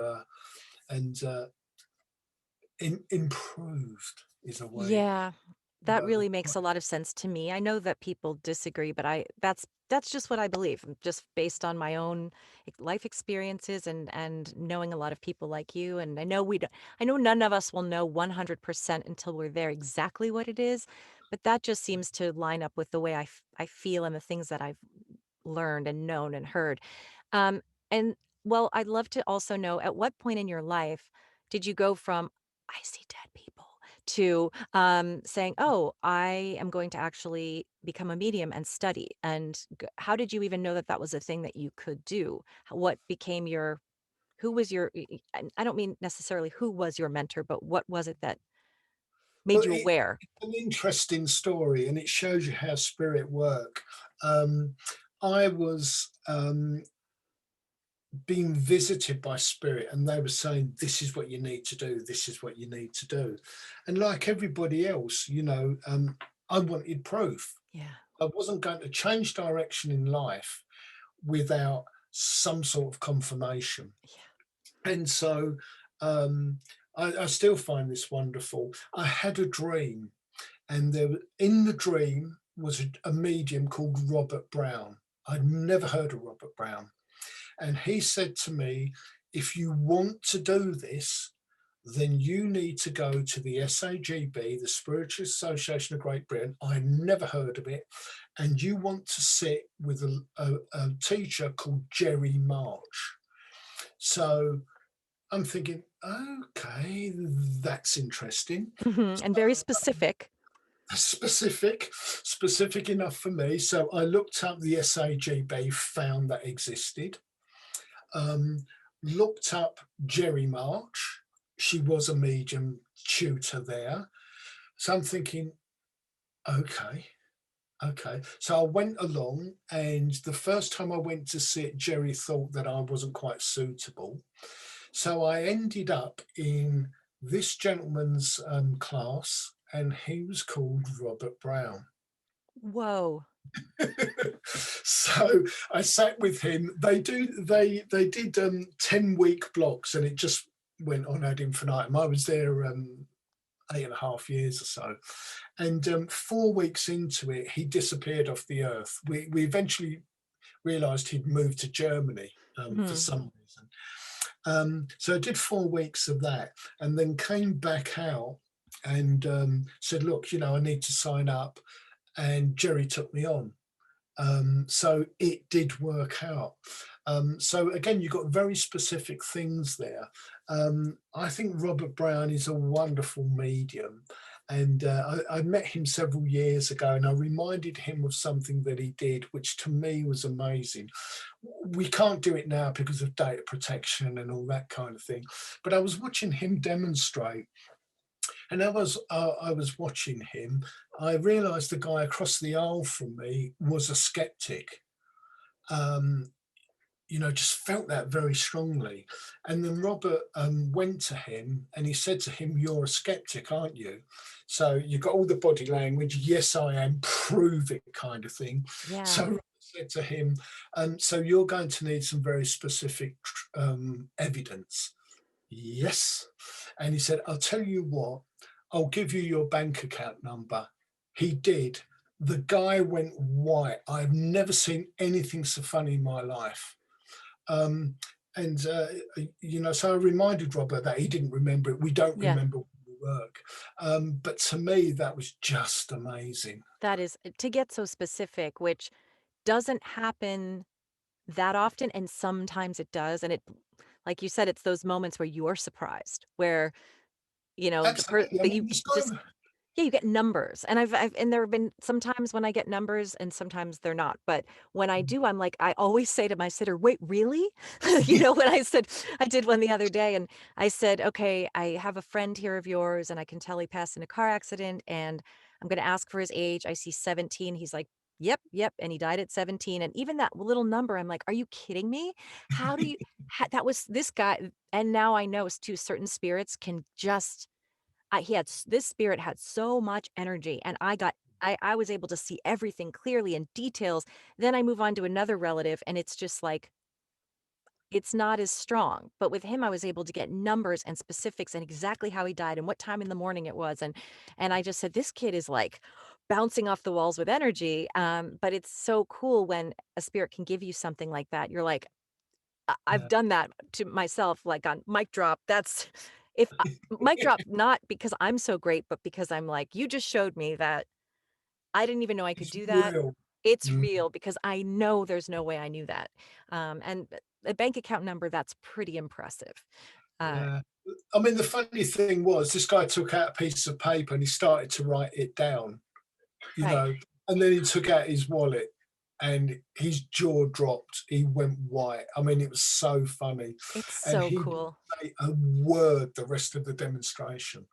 improved is a way. Yeah, that really makes a lot of sense to me. I know that people disagree, but that's just what I believe, just based on my own life experiences and knowing a lot of people like you. And I know none of us will know 100% until we're there exactly what it is, but that just seems to line up with the way I feel and the things that I've learned and known and heard. Um, and well, I'd love to also know, at what point in your life did you go from "I see dead people" to saying, "Oh, I am going to actually become a medium and study"? And how did you even know that that was a thing that you could do? What became your who was your and I don't mean necessarily who was your mentor, but what was it that made Well, you it's aware? an interesting story, and it shows you how spirit work. Um, I was being visited by spirit, and they were saying, "This is what you need to do. This is what you need to do." And like everybody else, I wanted proof. Yeah. I wasn't going to change direction in life without some sort of confirmation. Yeah. And so um, I still find this wonderful. I had a dream, and in the dream was a medium called Robert Brown. I'd never heard of Robert Brown. And he said to me, if you want to do this, then you need to go to the SAGB, the Spiritual Association of Great Britain. I never heard of it. And you want to sit with a teacher called Jerry March. So I'm thinking, okay, that's interesting. Mhm, and very specific. specific enough for me. So I looked up the SAGB, found that existed. Um, Looked up Jerry March. She was a medium tutor there. So I'm thinking, okay, okay. So I went along, and the first time I went to see it, Jerry thought that I wasn't quite suitable. So I ended up in this gentleman's class, and he was called Robert Brown. Whoa. So I sat with him. They did 10-week blocks, and it just went on ad infinitum. I was there 8.5 years or so, and 4 weeks into it, he disappeared off the earth. We eventually realised he'd moved to Germany for Mhm. some reason. So I did 4 weeks of that, and then came back out and said, "Look, I need to sign up." And Jerry took me on. So it did work out. So again, you've got very specific things there. I think Robert Brown is a wonderful medium. And I met him several years ago, and I reminded him of something that he did, which to me was amazing. We can't do it now because of data protection and all that kind of thing. But I was watching him demonstrate, and I was watching him. I realised the guy across the aisle from me was a skeptic. Um, just felt that very strongly. And then Robert went to him and he said to him, "You're a skeptic, aren't you?" So you've got all the body language. "Yes, I am. Prove it," kind of thing. So Yeah. Robert said to him, "So you're going to need some very specific evidence." "Yes." And he said, "I'll tell you what, I'll give you your bank account number." He did. The guy went white. I've never seen anything so funny in my life. Um, and, so I reminded Robert that he didn't remember it. We don't Yeah. remember when we work. But to me, that was just amazing. That is to get so specific, which doesn't happen that often, and sometimes it does, and it like you said, it's those moments where you're surprised, where, Absolutely. I that you mean, this just guy, yeah, you get numbers, and and there have been some times when I get numbers and sometimes they're not, but when I do, I'm like, I always say to my sitter, "Wait, really?" When I did one the other day, and I said, "Okay, I have a friend here of yours, and I can tell he passed in a car accident, and I'm gonna ask for his age. I see 17." He's like, "Yep, yep," and he died at 17, and even that little number, I'm like, "Are you kidding me? How do you" that was this guy, and now I know too, certain spirits can just he had this spirit had so much energy, and I was able to see everything clearly in details. Then I move on to another relative, and it's just like it's not as strong. But with him, I was able to get numbers and specifics and exactly how he died and what time in the morning it was, and I just said, "This kid is like bouncing off the walls with energy." But it's so cool when a spirit can give you something like that. You're like, I've yeah, done that to myself, like, on mic drop. That's if I mic drop, not because I'm so great, but because I'm like, "You just showed me that I didn't even know I could it's do that. real. It's Mm, real," because I know there's no way I knew that. And a bank account number, that's pretty impressive. Uh, yeah. I mean, the funny thing was, this guy took out a piece of paper and he started to write it down, you right. know, and then he took out his wallet and his jaw dropped. He went white. I mean, it was so funny. It's And so he didn't cool. say a word the rest of the demonstration.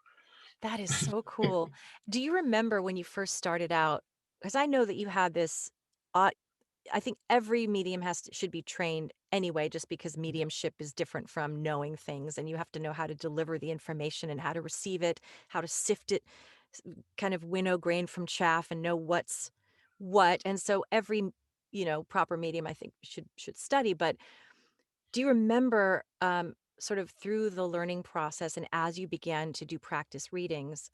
That is so cool. Do you remember when you first started out? Because I know that you had this uh, I think every medium should be trained anyway, just because mediumship is different from knowing things, and you have to know how to deliver the information and how to receive it, how to sift it, kind of winnow grain from chaff, and know what's what. And so every proper medium, I think, should study. But do you remember, sort of through the learning process, and as you began to do practice readings,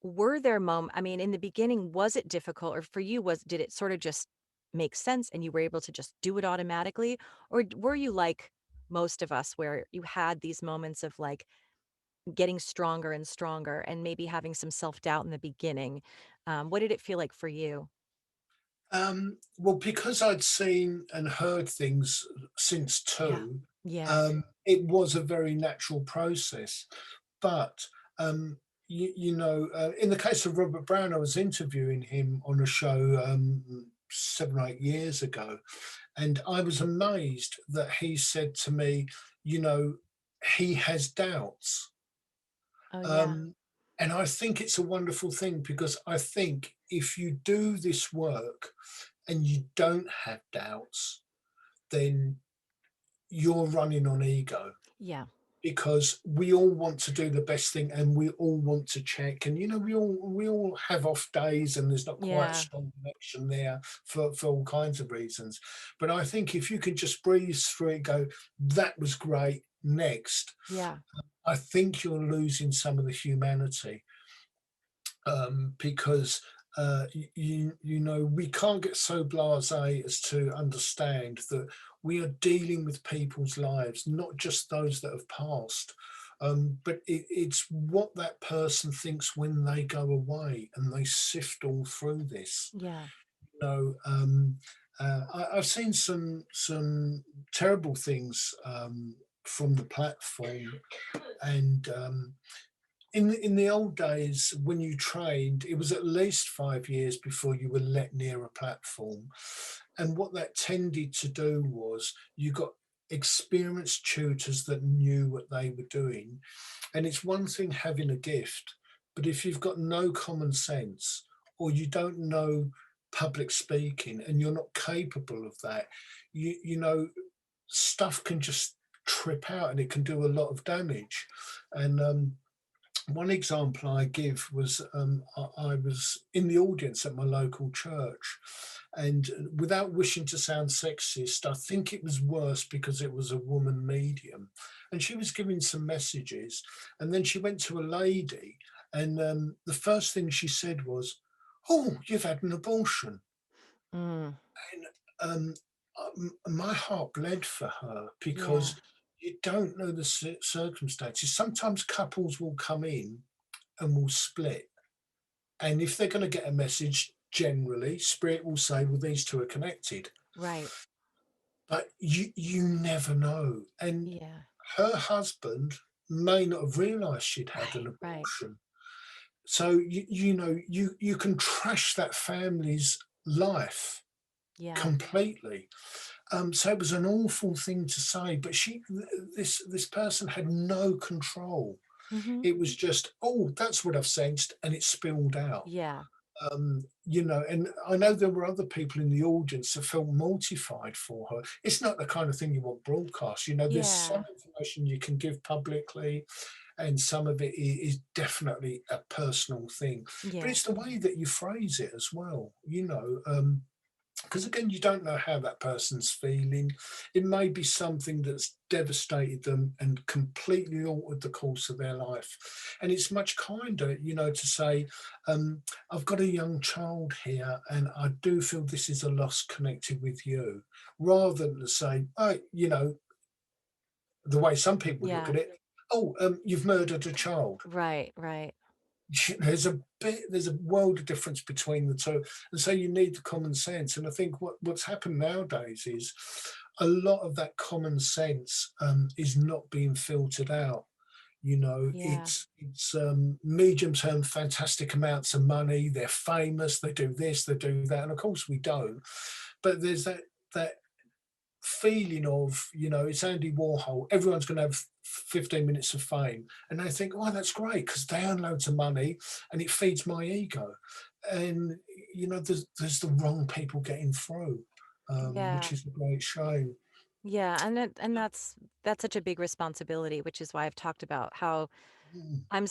were there I mean, in the beginning, was it difficult, or for you, did it sort of just make sense and you were able to just do it automatically? Or were you like most of us, where you had these moments of like getting stronger and stronger and maybe having some self-doubt in the beginning? What did it feel like for you? Well, because I'd seen and heard things since Yeah. two, Yeah. it was a very natural process. But in the case of Robert Brown, I was interviewing him on a show 7 or 8 years ago, and I was amazed that he said to me, you know, he has doubts. Oh, yeah. Um, and I think it's a wonderful thing, because I think if you do this work and you don't have doubts, then you're running on ego, Yeah. because we all want to do the best thing and we all want to check, and we all have off days and there's not quite a Yeah. strong connection there for all kinds of reasons. But I think if you can just breeze through it, go, that was great, next, Yeah. I think you're losing some of the humanity, because we can't get so blasé as to understand that we are dealing with people's lives, not just those that have passed, but it's what that person thinks when they go away, and they sift all through this. Yeah. You know, I've seen some terrible things from the platform, and in the old days, when you trained, it was at least 5 years before you were let near a platform. And what that tended to do was you got experienced tutors that knew what they were doing. And it's one thing having a gift, but if you've got no common sense, or you don't know public speaking and you're not capable of that, stuff can just trip out and it can do a lot of damage. And one example I give was, I was in the audience at my local church, and without wishing to sound sexist, I think it was worse because it was a woman medium, and she was giving some messages, and then she went to a lady, and the first thing she said was, "Oh, you've had an abortion." Mm. And my heart bled for her, Yeah. because you don't know the circumstances. Sometimes couples will come in and will split. And if they're going to get a message, generally, Spirit will say, well, these two are connected. Right. But you never know. And Yeah. her husband may not have realized she'd had an Right. Right. abortion. So you can trash that family's life Yeah. completely. So it was an awful thing to say, but this person had no control. Hmm. It was just, oh, that's what I've sensed, and it spilled out. Yeah. And I know there were other people in the audience that felt mortified for her. It's not the kind of thing you want broadcast. There's some Yeah. information you can give publicly, and some of it is definitely a personal thing. But Yeah. it's the way that you phrase it as well. Because again, you don't know how that person's feeling. It may be something that's devastated them and completely altered the course of their life. And it's much kinder, to say, I've got a young child here, and I do feel this is a loss connected with you, rather than to say, oh, the way some people would look Yeah. at it, oh, you've murdered a child. Right. Right. There's a world of difference between the two, and so you need the common sense. And I think what's happened nowadays is a lot of that common sense is not being filtered out. Yeah. It's mediums earn fantastic amounts of money, they're famous, they do this, they do that, and of course we don't. But there's that feeling of, it's Andy Warhol, everyone's going to have 15 minutes of fame. And they think, oh, that's great, because they earn loads of money and it feeds my ego. And, there's the wrong people getting through, which Yeah. is a great shame. Yeah. And that's such a big responsibility, which is why I've talked about how Mm, I'm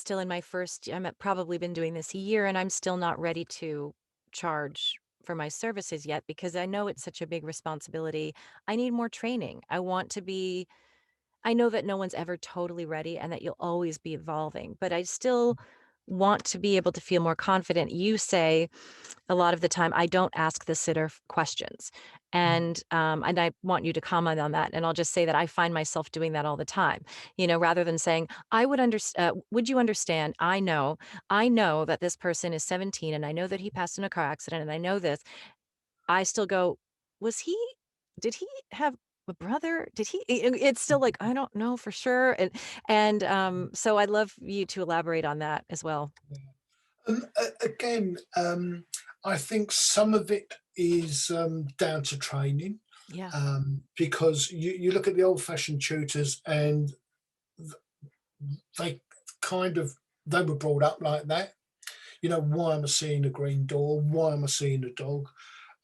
probably been doing this a year, and I'm still not ready to charge for my services yet because I know it's such a big responsibility. I need more training. I know that no one's ever totally ready and that you'll always be evolving, but I still want to be able to feel more confident. You say a lot of the time, I don't ask the sitter questions. mm, And I want you to comment on that. And I'll just say that I find myself doing that all the time, rather than saying, would you understand? I know that this person is 17 and I know that he passed in a car accident and I know this. I still go, was he, did he have But brother, did he it's still like, I don't know for sure, so I'd love you to elaborate on that as well. Again, I think some of it is down to training, Yeah. because you look at the old-fashioned tutors, and they kind of they were brought up like that. Why am I seeing a green door? Why am I seeing a dog?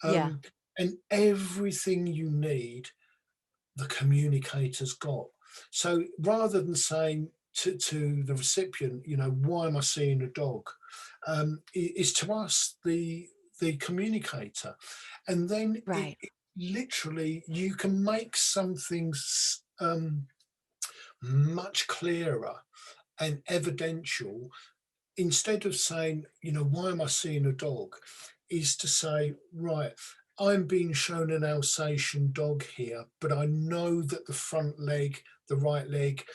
Yeah. Um, and everything you need, the communicator's got. So rather than saying to the recipient, why am I seeing a dog, is to ask the communicator, and then Right. it literally you can make some things much clearer and evidential. Instead of saying, why am I seeing a dog, is to say, right, I'm being shown an Alsatian dog here, but I know that the front leg, the right leg,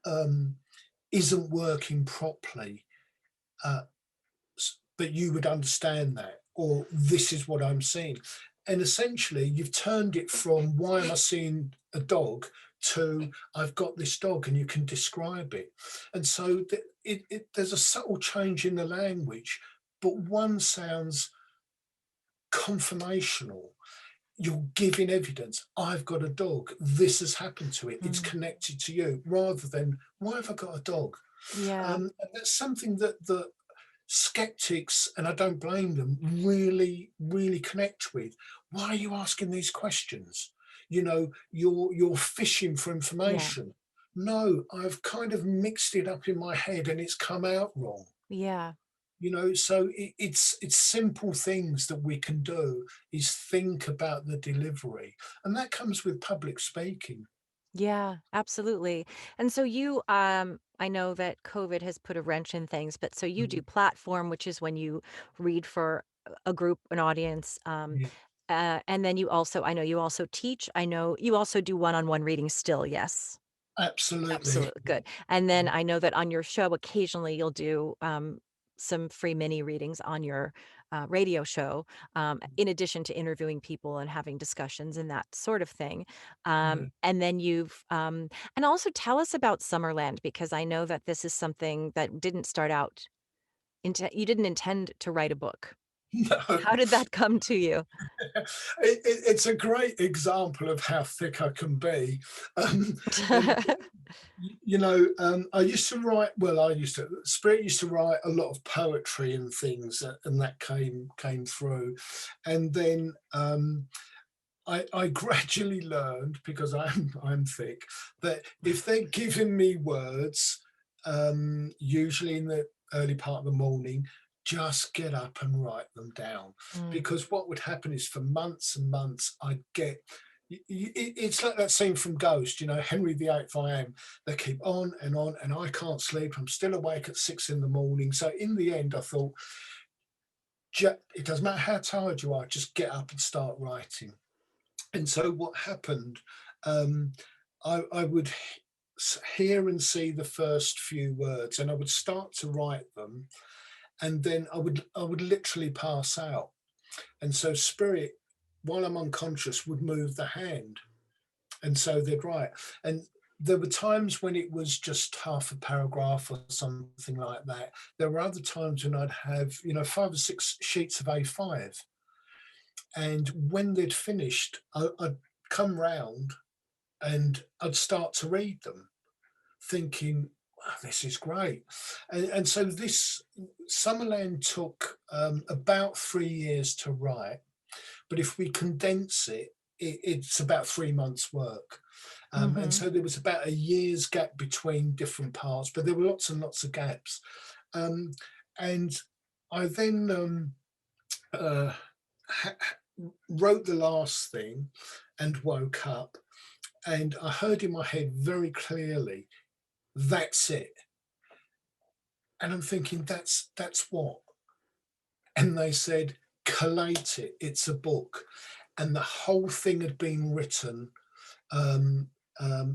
um, isn't working properly. Uh, but you would understand that, or this is what I'm seeing. And essentially, you've turned it from why am I seeing a dog to I've got this dog, and you can describe it. And so there's a subtle change in the language, but one sounds confirmational. You're giving evidence. I've got a dog. This has happened to it. It's Mm. connected to you, rather than why have I got a dog? Yeah. And that's something that the skeptics, and I don't blame them, really, really connect with. Why are you asking these questions? You're fishing for Yeah. information. No, I've kind of mixed it up in my head and it's come out wrong. Yeah. So it's simple things that we can do, is think about the delivery, and that comes with public speaking. Yeah, absolutely. And so I know that COVID has put a wrench in things, but so you do Mhm. platform, which is when you read for a group, an audience. Yeah, And then I know you also teach. I know you also do one-on-one reading still. Yes. absolutely. Absolutely, good. And then I know that on your show, occasionally you'll do, some free mini readings on your, radio show, in addition to interviewing people and having discussions and that sort of thing. Yeah. And then and also tell us about Summerland, because I know that this is something that didn't start out you didn't intend to write a book. No. How did that come to you? It's a great example of how thick I can be. And I used to write. Well, Spirit used to write a lot of poetry and things, and that came through. And then I gradually learned, because I'm thick, that if they're giving me words, usually in the early part of the morning, just get up and write them down. Mm, Because what would happen is, for months and months, I'd get. It's like that scene from Ghost, Henry VIII I am. They keep on, and I can't sleep. I'm still awake at 6 in the morning. So in the end, I thought, it doesn't matter how tired you are, just get up and start writing. And so what happened, um, I would hear and see the first few words, and I would start to write them, and then I would literally pass out. And so Spirit, while I'm unconscious, would move the hand, and so they'd write. And there were times when it was just half a paragraph or something like that. There were other times when I'd have 5 or 6 sheets of A5, and when they'd finished, I'd come round and I'd start to read them, thinking, wow, this is great. And so this Summerland took about 3 years to write, but if we condense it's about 3 months' work. And mhm. so there was about a year's gap between different parts, but there were lots and lots of gaps. Um, and I then uh, ha- wrote the last thing and woke up, and I heard in my head very clearly, that's it. And I'm thinking, that's what? And they said, collate it, it's a book. And the whole thing had been written, um,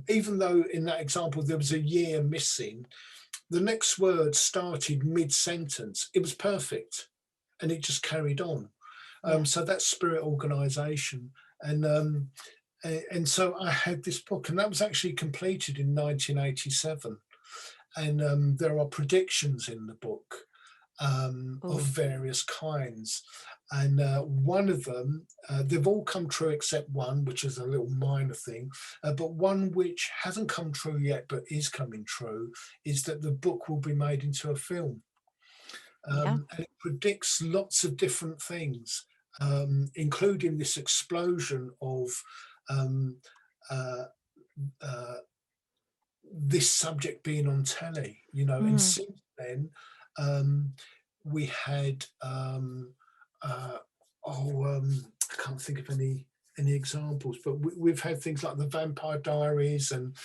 even though in that example there was a year missing, the next word started mid-sentence. It was perfect, and it just carried on. Yeah. So that's Spirit organization. And And so I had this book, and that was actually completed in 1987. And there are predictions in the book of Oh, various kinds. And one of them, they've all come true except one, which is a little minor thing. But one which hasn't come true yet, but is coming true, is that the book will be made into a film. yeah. And it predicts lots of different things, including this explosion of um, uh, uh, this subject being on telly, and Mm, since then, um, we had, uh, I can't think of any examples, but we've had things like the Vampire Diaries, and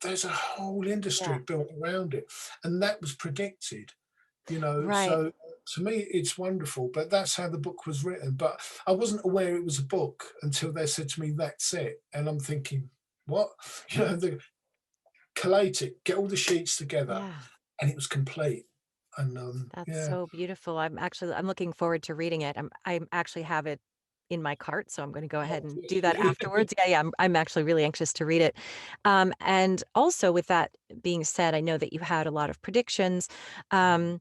there's a whole yeah. industry built around it, and that was predicted, Right. so to me it's wonderful, but that's how the book was written. But I wasn't aware it was a book until they said to me, that's it, and I'm thinking, what? The collate it, get all the sheets together, Yeah. and it was complete. And That's yeah, so beautiful. I'm looking forward to reading it. I actually have it in my cart, so I'm going to go ahead oh, and do that good. afterwards. Yeah, yeah. I'm actually really anxious to read it. And also, with that being said, I know that you had a lot of predictions. Um,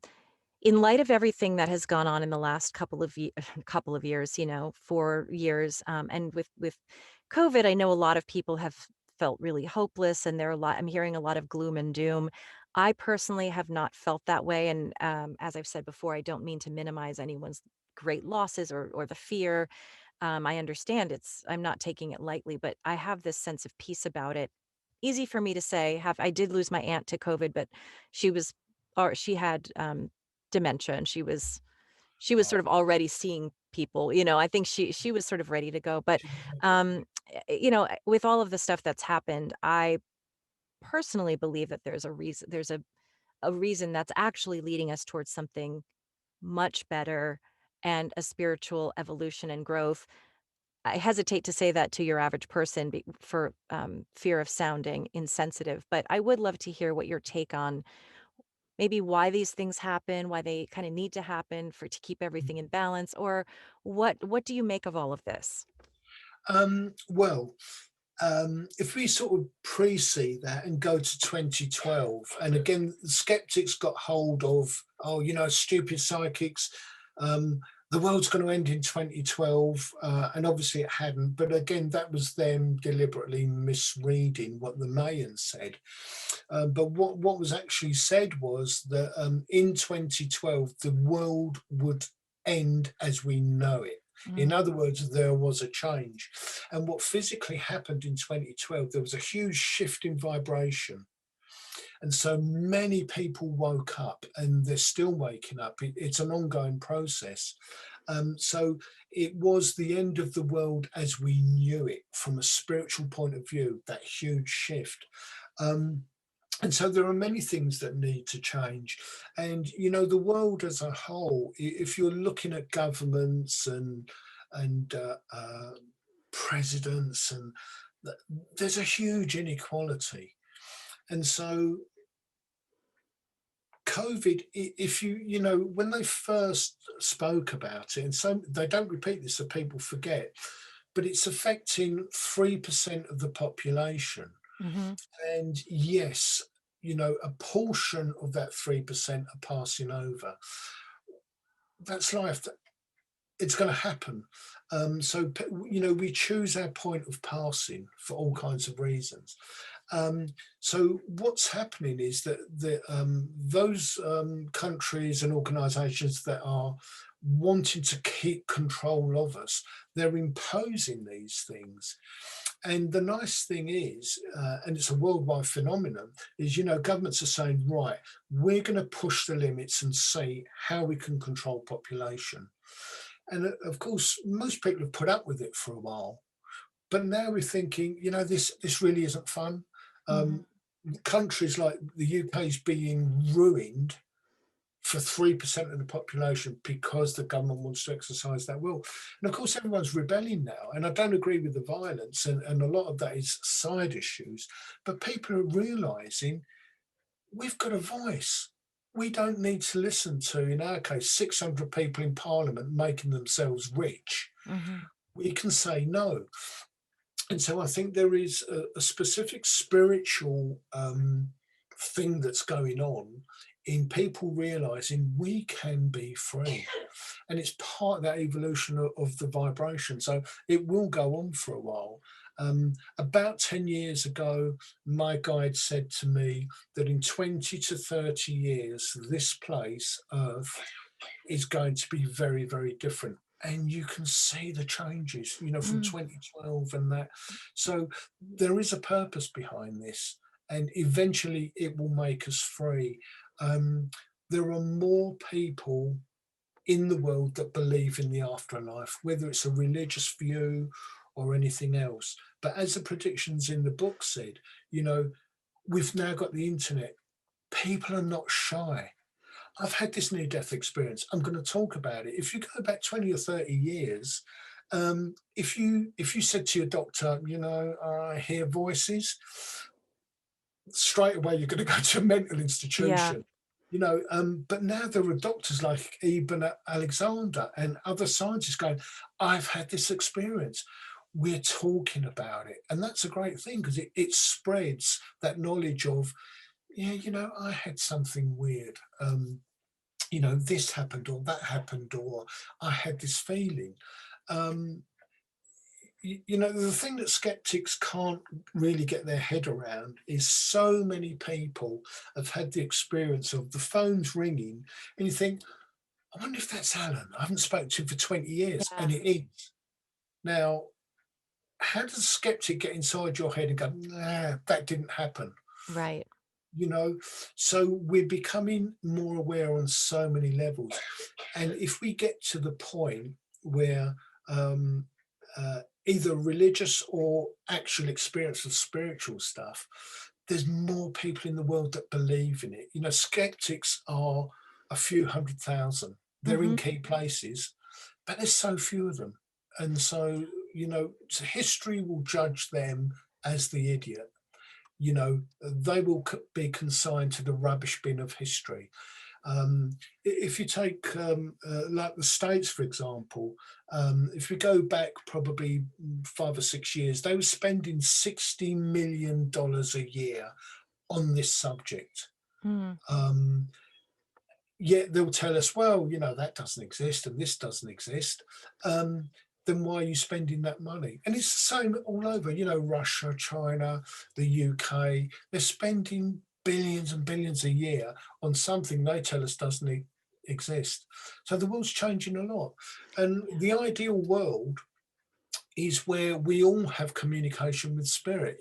in light of everything that has gone on in the last couple of years, 4 years, and with COVID, I know a lot of people have felt really hopeless, and I'm hearing a lot of gloom and doom. I personally have not felt that way, and as I've said before, I don't mean to minimize anyone's great losses or the fear. I understand I'm not taking it lightly, but I have this sense of peace about it. Easy for me to say. Have I did lose my aunt to COVID, but she was, or she had dementia, and she was sort Oh, of already seeing people. I think she was sort of ready to go. But with all of the stuff that's happened, I personally believe that there's a reason. There's a reason that's actually leading us towards something much better and a spiritual evolution and growth. I hesitate to say that to your average person for fear of sounding insensitive, but I would love to hear what your take on maybe why these things happen, why they kind of need to happen to keep everything in balance, or what do you make of all of this? well, if we sort of precede that and go to 2012, and again, the skeptics got hold of, oh, stupid psychics. The world's going to end in 2012, and obviously it hadn't. But again, that was them deliberately misreading what the Mayans said. But what was actually said was that in 2012, the world would end as we know it. In Mm, other words, there was a change. And what physically happened in 2012, there was a huge shift in vibration. And so many people woke up, and they're still waking up. It's an ongoing process. So it was the end of the world as we knew it from a spiritual point of view, that huge shift. Um, and so there are many things that need to change. And, the world as a whole, if you're looking at governments and presidents, and there's a huge inequality. And so COVID, if when they first spoke about it, and so they don't repeat this so people forget, but it's affecting 3% of the population. mhm. And yes, a portion of that 3% are passing over. That's life. It's going to happen. So, we choose our point of passing for all kinds of reasons. So what's happening is that those countries and organisations that are wanting to keep control of us, they're imposing these things. And the nice thing is, and it's a worldwide phenomenon, is, governments are saying, right, we're going to push the limits and see how we can control population. And of course, most people have put up with it for a while, but now we're thinking, this really isn't fun. Mhm. Um, Countries like the UK is being ruined for 3% of the population because the government wants to exercise that will. And of course, everyone's rebelling now. And I don't agree with the violence, and a lot of that is side issues. But people are realizing we've got a voice. We don't need to listen to, in our case, 600 people in Parliament making themselves rich. Mhm. We can say no. And so I think there is a specific spiritual thing that's going on in people realizing we can be free. And it's part of that evolution of the vibration. So it will go on for a while. About 10 years ago, my guide said to me that in 20 to 30 years, this place, Earth, is going to be very, very different. And you can see the changes, from Mm, 2012 and that. So there is a purpose behind this, and eventually it will make us free. Um, there are more people in the world that believe in the afterlife, whether it's a religious view or anything else. But as the predictions in the book said, you know, we've now got the internet. People are not shy. I've had this near death experience. I'm going to talk about it. If you go back 20 or 30 years, if you said to your doctor, I hear voices, straight away you're going to go to a mental yeah, institution. But now there are doctors like Ibn Alexander and other scientists going, I've had this experience. We're talking about it. And that's a great thing because it spreads that knowledge of, yeah, I had something weird. This happened or that happened, or I had this feeling. Um, the thing that skeptics can't really get their head around is so many people have had the experience of the phone's ringing, and you think, I wonder if that's Alan. I haven't spoken to him for 20 years, yeah, and it is. Now, how does a skeptic get inside your head and go, nah, that didn't happen? right. You know, so we're becoming more aware on so many levels. And if we get to the point where um, either religious or actual experience of spiritual stuff, there's more people in the world that believe in it. Skeptics are a few 100,000. They're in Hmm. key places, but there's so few of them. And so, so history will judge them as the idiot. They will be consigned to the rubbish bin of history. If you take like the States, for example, if we go back probably 5 or 6 years, they were spending $60 million a year on this subject. Mm, Um, Yet they'll tell us, well, that doesn't exist and this doesn't exist. Um, then why are you spending that money? And it's the same all over, Russia, China, the UK, they're spending billions and billions a year on something they tell us doesn't exist. So the world's changing a lot. And the ideal world is where we all have communication with spirit.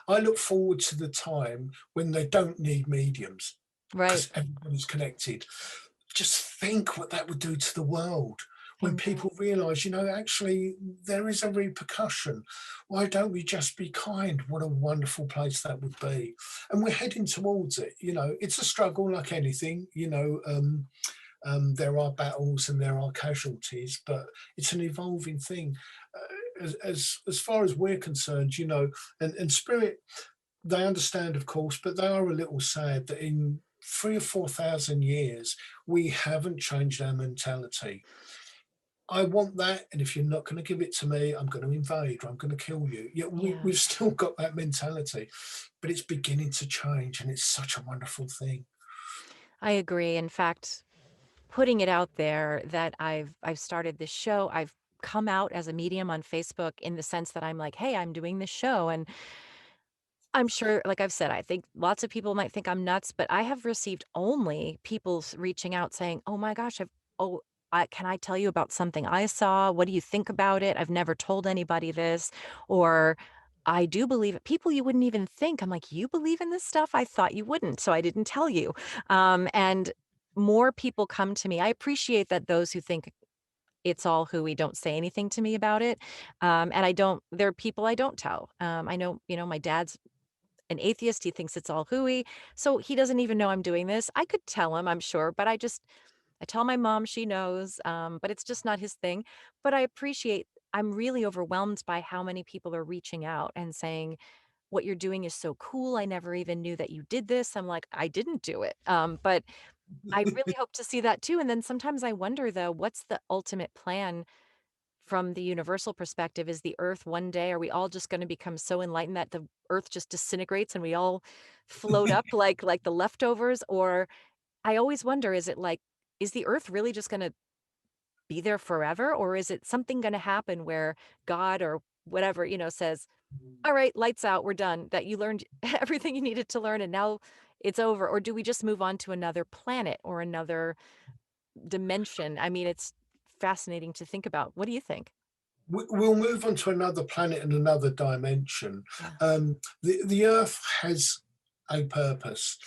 I look forward to the time when they don't need mediums right. because everybody's connected. Just think what that would do to the world I when know. people realize, actually, there is a repercussion. Why don't we just be kind? What a wonderful place that would be. And we're heading towards it. It's a struggle like anything. There are battles and there are casualties, but it's an evolving thing. As far as we're concerned, and spirit, they understand, of course, but they are a little sad that in 3 or 4 thousand years we haven't changed our mentality. I want that, and if you're not going to give it to me, I'm going to invade or I'm going to kill you. Yet Yeah, we've still got that mentality, but it's beginning to change, and it's such a wonderful thing. I agree. In fact, putting it out there that I've started this show, I've come out as a medium on Facebook in the sense that I'm like, hey, I'm doing this show. And I'm sure, like I've said, I think lots of people might think I'm nuts, but I have received only people reaching out saying, "Oh my gosh, oh, can I tell you about something I saw? What do you think about it? I've never told anybody this." Or, I do believe it. People you wouldn't even think. I'm like, you believe in this stuff? I thought you wouldn't, so I didn't tell you. And more people come to me. I appreciate that those who think it's all hooey don't say anything to me about it. And I don't, there are people I don't tell. I know, my dad's an atheist, he thinks it's all hooey, so he doesn't even know I'm doing this. I could tell him, I'm sure, but I tell my mom, she knows, but it's just not his thing. But I appreciate I'm really overwhelmed by how many people are reaching out and saying, "What you're doing is so cool. I never even knew that you did this." I'm like, "I didn't do it." But I really hope to see that too, and then sometimes I wonder, though, what's the ultimate plan from the universal perspective, is the earth one day, are we all just going to become so enlightened that the earth just disintegrates and we all float up like the leftovers? Or I always wonder, is it like, is the earth really just going to be there forever? Or is it something going to happen where God or whatever, says, all right, lights out, we're done, that you learned everything you needed to learn and now it's over? Or do we just move on to another planet or another dimension? I mean, it's fascinating to think about. What do you think? We'll move on to another planet and another dimension. Yeah. The Earth has a purpose.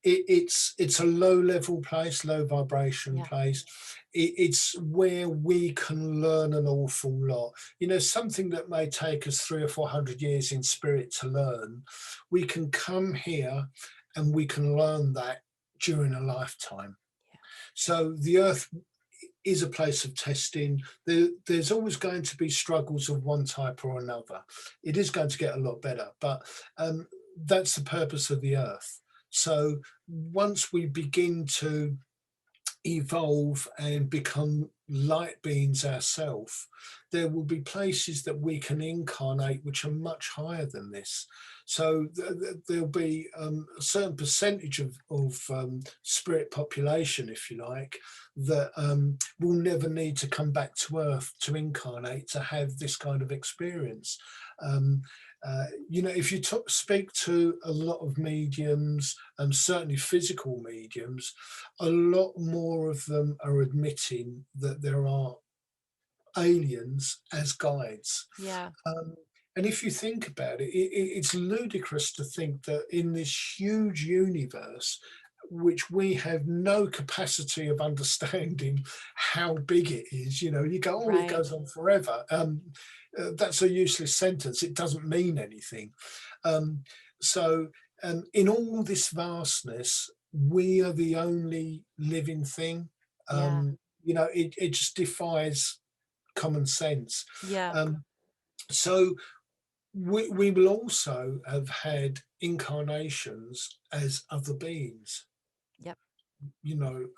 It's a low level place, low vibration Yeah. place. It's where we can learn an awful lot. Something that may take us 300 or 400 years in spirit to learn, we can come here and we can learn that during a lifetime. Yeah. So the Earth is a place of testing. There's always going to be struggles of one type or another. It is going to get a lot better, but that's the purpose of the Earth. So once we begin to evolve and become light beings ourselves, there will be places that we can incarnate which are much higher than this. So there'll be a certain percentage of spirit population, if you like, that will never need to come back to Earth to incarnate to have this kind of experience. Um, if you speak to a lot of mediums, certainly physical mediums, a lot more of them are admitting that there are aliens as guides. Yeah. Um, and if you think about it, it's ludicrous to think that in this huge universe, which we have no capacity of understanding how big it is, you go, oh, it Right. goes on forever. That's a useless sentence. It doesn't mean anything. Um, so, in all this vastness, we are the only living thing. Yeah. It just defies common sense. Yeah. So we will also have had incarnations as other beings. Yep.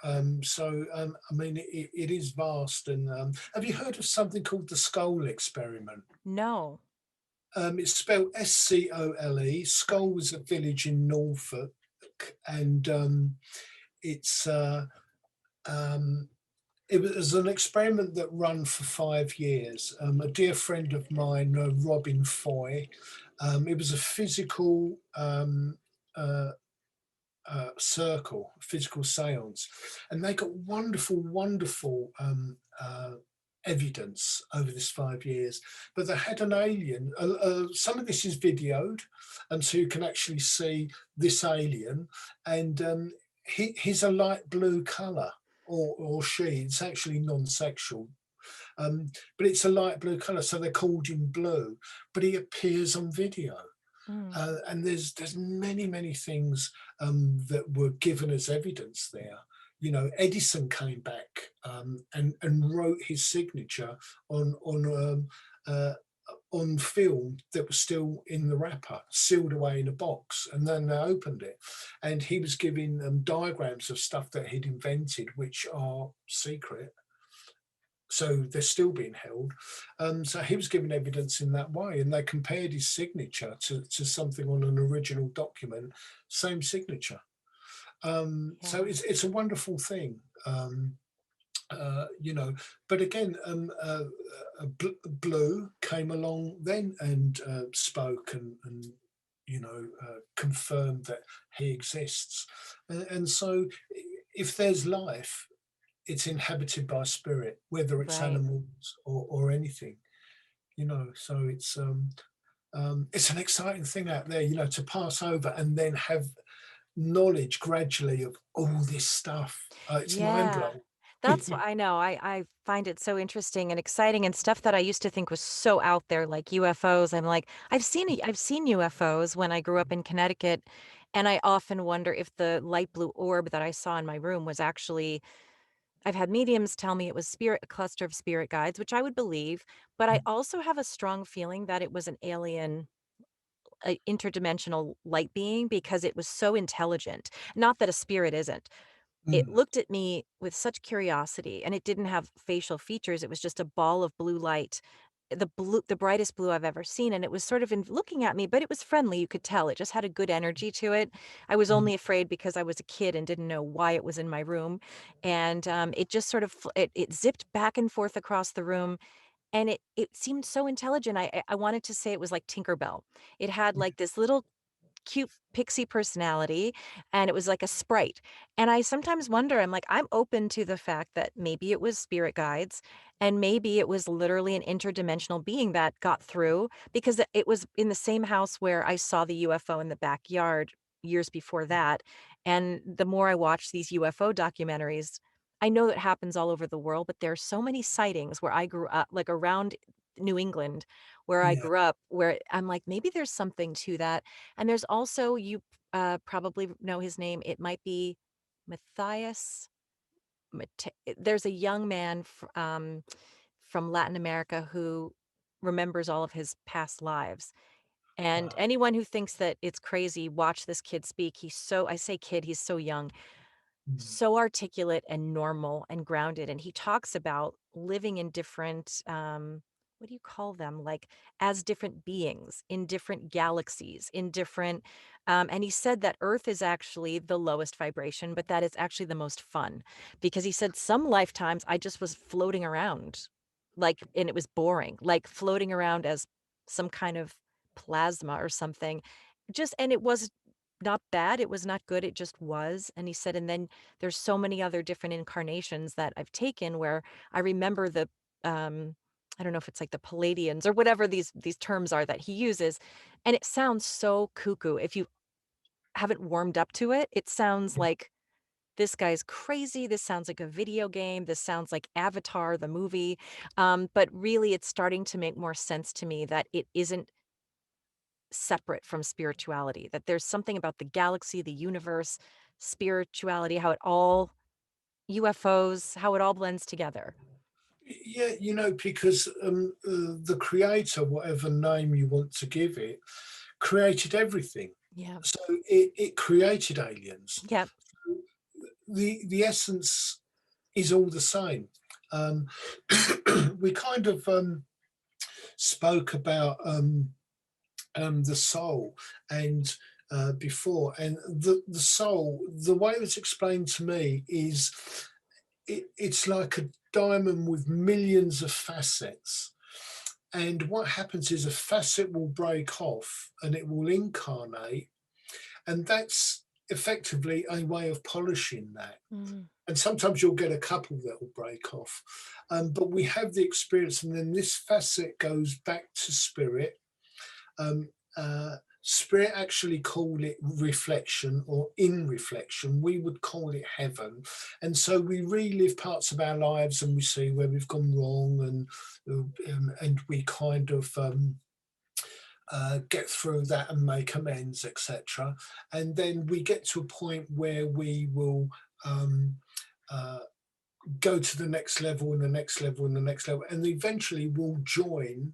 I mean, it is vast. And have you heard of something called the Skull experiment? No. It's spelled Scole. Okay. Skull was a village in Norfolk, and it's um, it was an experiment that ran for 5 years. A dear friend of mine, Robin Foy, it was a physical uh, circle, physical seance, and they got wonderful, wonderful evidence over this 5 years. But they had an alien. Some of this is videoed, and so you can actually see this alien, and he's a light blue colour. Or she, it's actually non-sexual, but it's a light blue colour, so they called him Blue. But he appears on video, Mm. and there's many things that were given as evidence there. Edison came back and wrote his signature on film that was still in the wrapper, sealed away in a box, and then they opened it, and he was giving them diagrams of stuff that he'd invented, which are secret. So they're still being held. So he was given evidence in that way, and they compared his signature to something on an original document, same signature. So Yeah. it's a wonderful thing. But again, Blue came along then and spoke and confirmed that he exists. And so, if there's life, it's inhabited by spirit, whether it's Right. animals or anything. So it's an exciting thing out there, to pass over and then have knowledge gradually of all this stuff. It's mind Yeah. blowing. That's what I know. I find it so interesting and exciting, and stuff that I used to think was so out there, like UFOs. I'm like, I've seen UFOs when I grew up in Connecticut, and I often wonder if the light blue orb that I saw in my room was actually, I've had mediums tell me it was a cluster of spirit guides, which I would believe, but I also have a strong feeling that it was an alien, a interdimensional light being, because it was so intelligent. Not that a spirit isn't, It Mm, looked at me with such curiosity, and it didn't have facial features, it was just a ball of blue light, the brightest blue I've ever seen, and it was sort of in looking at me, but it was friendly, you could tell, it just had a good energy to it. I was mm, only afraid because I was a kid and didn't know why it was in my room, and, it just sort of it zipped back and forth across the room, and it seemed so intelligent, I wanted to say it was like Tinkerbell. It had, like, this little cute pixie personality, and it was like a sprite. And I sometimes wonder, I'm like, I'm open to the fact that maybe it was spirit guides and maybe it was literally an interdimensional being that got through because it was in the same house where I saw the UFO in the backyard years before that. And the more I watch these UFO documentaries, I know that happens all over the world, but there are so many sightings where I grew up, like around New England, where I yeah. grew up, where I'm like, maybe there's something to that. And there's also you, probably know his name, it might be Matthias there's a young man from Latin America who remembers all of his past lives, and Wow. anyone who thinks that it's crazy, watch this kid speak. He's so I say kid, he's so young, Mm, so articulate and normal and grounded, and he talks about living in different, what do you call them? Like, as different beings in different galaxies, in different and he said that Earth is actually the lowest vibration, but that is actually the most fun, because he said some lifetimes I just was floating around, like, and it was boring, like floating around as some kind of plasma or something. Just and it was not bad, it was not good, it just was, and he said, and then there's so many other different incarnations that I've taken where I remember um, I don't know if it's like the Palladians or whatever these terms are that he uses, and it sounds so cuckoo. If you haven't warmed up to it, it sounds like this guy's crazy. This sounds like a video game. This sounds like Avatar, the movie. But really, it's starting to make more sense to me that it isn't separate from spirituality, that there's something about the galaxy, the universe, spirituality, how it all UFOs, how it all blends together. Yeah, because the creator, whatever name you want to give it, created everything. Yeah. So it created aliens. Yep. The essence is all the same. Um, we kind of spoke about the soul and before, and the soul. The way it was explained to me is it's like a diamond with millions of facets. And what happens is a facet will break off and it will incarnate. And that's effectively a way of polishing that. Mhm. And sometimes you'll get a couple that will break off. But we have the experience, and then this facet goes back to spirit. Um, Spirit actually call it reflection or in reflection. We would call it heaven. And so we relive parts of our lives and we see where we've gone wrong, and we kind of get through that and make amends, etc. And then we get to a point where we will um, uh, go to the next level and the next level and the next level, and eventually we'll join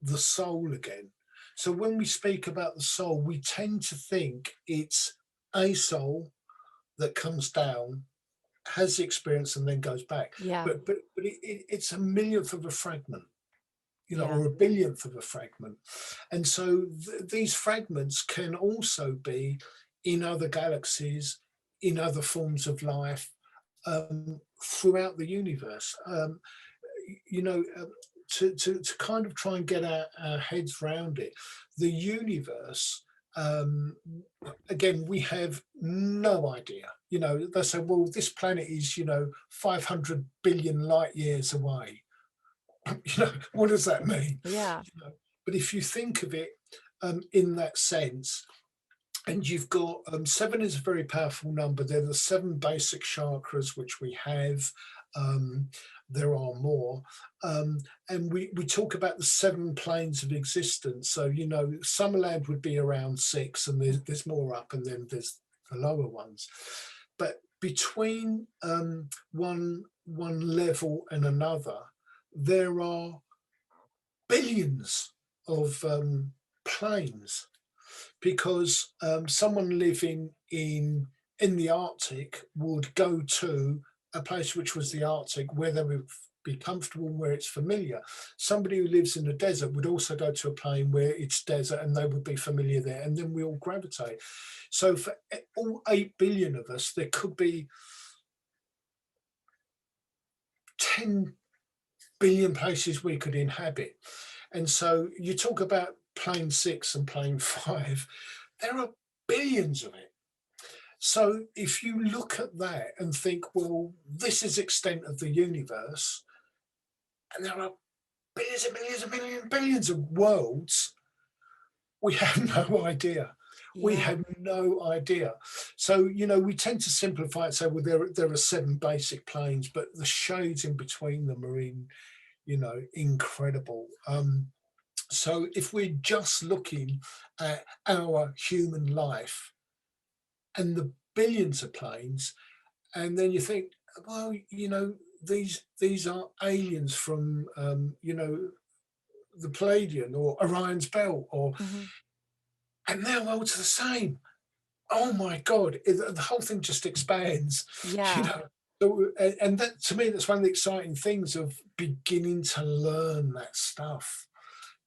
the soul again. So when we speak about the soul, we tend to think it's a soul that comes down, has the experience, and then goes back. Yeah. But it's a millionth of a fragment, Yeah. or a billionth of a fragment. And so these fragments can also be in other galaxies, in other forms of life, throughout the universe. You know, to kind of try and get our heads around it, the universe, um, again, we have no idea. They say, well, this planet is, 500 billion light years away. What does that mean? Yeah. But if you think of it in that sense, and you've got seven is a very powerful number. They're the seven basic chakras which we have. Um, there are more. And we talk about the seven planes of existence. So, Summerland would be around six, and there's more up, and then there's the lower ones. But between one level and another, there are billions of planes, because someone living in in the Arctic would go to a place which was the Arctic where they would be comfortable and where it's familiar. Somebody who lives in the desert would also go to a plane where it's desert and they would be familiar there, and then we all gravitate. So for all 8 billion of us, there could be 10 billion places we could inhabit. And so you talk about plane 6 and plane 5, there are billions of it. So if you look at that and think, well, this is the extent of the universe, and there are billions and billions and billions and billions of worlds, we have no idea. We Yeah. have no idea. So, we tend to simplify it, say, well, there are 7 basic planes, but the shades in between them are incredible. So if we're just looking at our human life and the billions of planes, and then you think, well, these are aliens from the Palladian or Orion's belt, or Mhm. and their worlds are the same. Oh my God, the whole thing just expands, you Yeah. know. So, and that, to me, that's one of the exciting things of beginning to learn that stuff.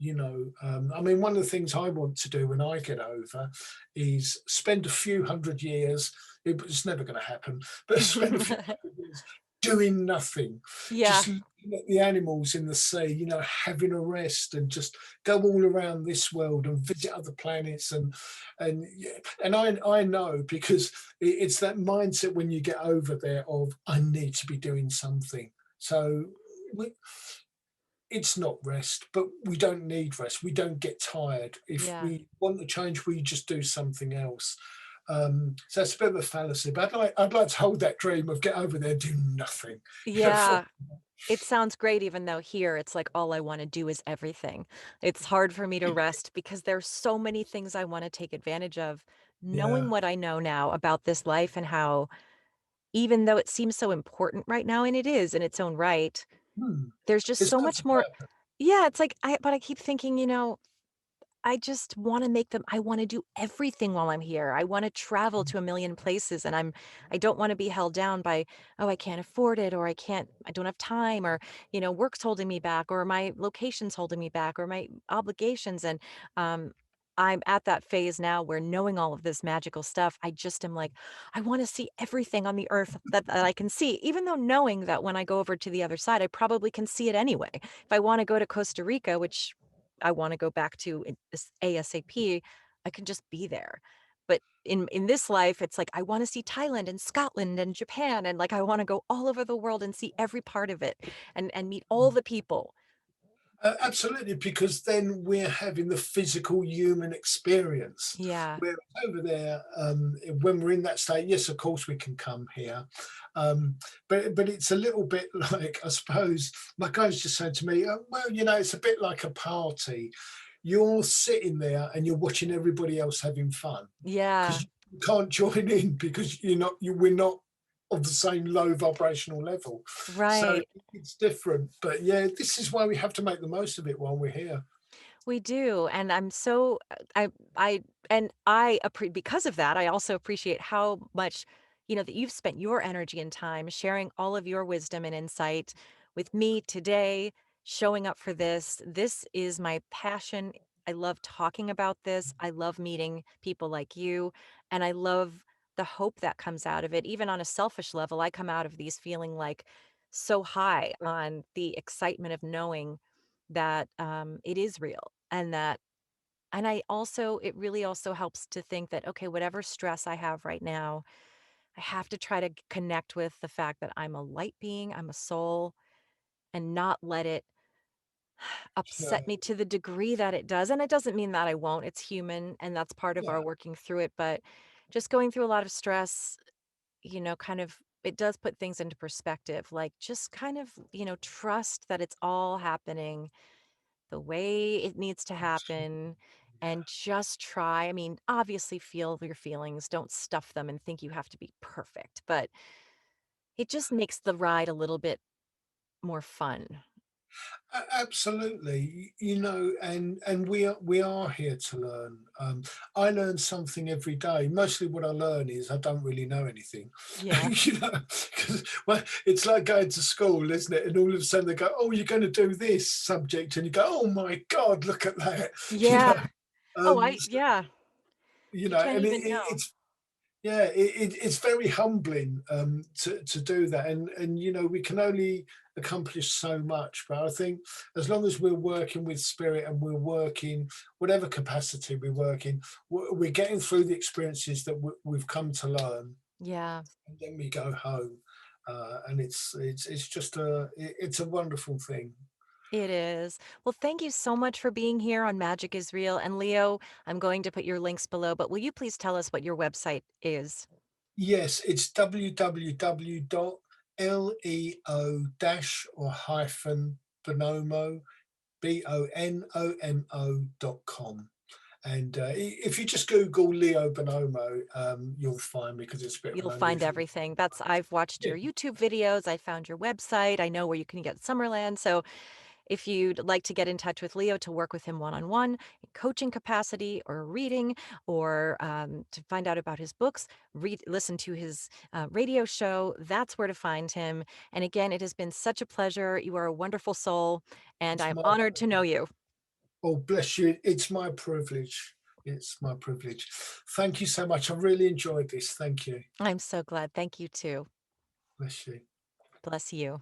I mean, one of the things I want to do when I get over is spend a few hundred years. It's never going to happen, but spend a few hundred years doing nothing, Yeah. just looking at the animals in the sea, having a rest, and just go all around this world and visit other planets, and yeah, and I know, because it's that mindset when you get over there of, I need to be doing something. So we, it's not rest, but we don't need rest. We don't get tired. If Yeah. we want to change, we just do something else. So it's a bit of a fallacy, but I'd like to hold that dream of get over there, do nothing. For, Yeah. It sounds great even though here it's like all I wanna do is everything. It's hard for me to rest because there's so many things I wanna take advantage of. yeah. Knowing what I know now about this life and how even though it seems so important right now, and it is in its own right, Hmm. there's just It so serves much a more. purpose. Yeah, it's like I keep thinking, I just wanna make them I wanna do everything while I'm here. I wanna travel to a million places, and I don't wanna be held down by, "Oh, I can't afford it," or I don't have time," or, "Work's holding me back," or "My location's holding me back," or "My obligations," and, um, I'm at that phase now where knowing all of this magical stuff, I just am like, "I wanna see everything on the earth that I can see," even though knowing that when I go over to the other side, I probably can see it anyway. If I wanna go to Costa Rica, which I wanna go back to ASAP, I can just be there. But in this life, it's like I wanna see Thailand and Scotland and Japan, and, like, I wanna go all over the world and see every part of it and meet all the people. Absolutely, because then we're having the physical human experience. Yeah. Where over there, when we're in that state, yes, of course we can come here, but it's a little bit like, I suppose my guys just said to me, well, it's a bit like a party. You're sitting there and you're watching everybody else having fun, Yeah. because you can't join in because we're not of the same low vibrational level. So Right. it's different. But yeah, this is why we have to make the most of it while we're here. We do, and I'm so I and I because of that, I also appreciate how much, that you've spent your energy and time sharing all of your wisdom and insight with me today, showing up for this. This is my passion. I love talking about this. I love meeting people like you, and I love the hope that comes out of it. Even on a selfish level, I come out of these feeling like so high on the excitement of knowing that it is real and that and I also it really also helps to think that, okay, whatever stress I have right now, I have to try to connect with the fact that I'm a light being, I'm a soul, and not let it So upset me to the degree that it does. And it doesn't mean that I won't. It's human and that's part of yeah, our working through it. But just going through a lot of stress, kind of it does put things into perspective. Like just kind of, trust that it's all happening the way it needs to happen yeah. and just try. I mean, obviously feel your feelings, don't stuff them and think you have to be perfect, but it just makes the ride a little bit more fun. Absolutely, and we are here to learn. I learn something every day. Mostly, what I learn is I don't really know anything, Yeah. 'cause, well, it's like going to school, isn't it? And all of a sudden they go, "Oh, you're going to do this subject," and you go, "Oh my God, look at that!" You Yeah. know, Oh, um, I s- yeah. You can't and even know. yeah, it's very humbling to do that, and we can only accomplish so much. But I think as long as we're working with spirit and we're working whatever capacity we work in, we're getting through the experiences that we've come to learn, Yeah. and then we go home, and it's just it's a wonderful thing. It is. Well, thank you so much for being here on Magic is Real. And Leo, I'm going to put your links below, but will you please tell us what your website is? Yes, it's or hyphen Bonomo bonomo.com. And if you just Google Leo Bonomo, you'll find me because it's a bit of You'll an find unusual. everything. I've watched Yeah, your YouTube videos. I found your website. I know where you can get Summerland. So if you'd like to get in touch with Leo to work with him one on one, in coaching capacity, or reading, or to find out about his books, listen to his radio show, that's where to find him. And again, it has been such a pleasure. You are a wonderful soul, and it's I'm my honored to know you. oh bless you. It's my privilege. It's my privilege. Thank you so much. I really enjoyed this. Thank you. I'm so glad. Thank you too. Bless you. Bless you.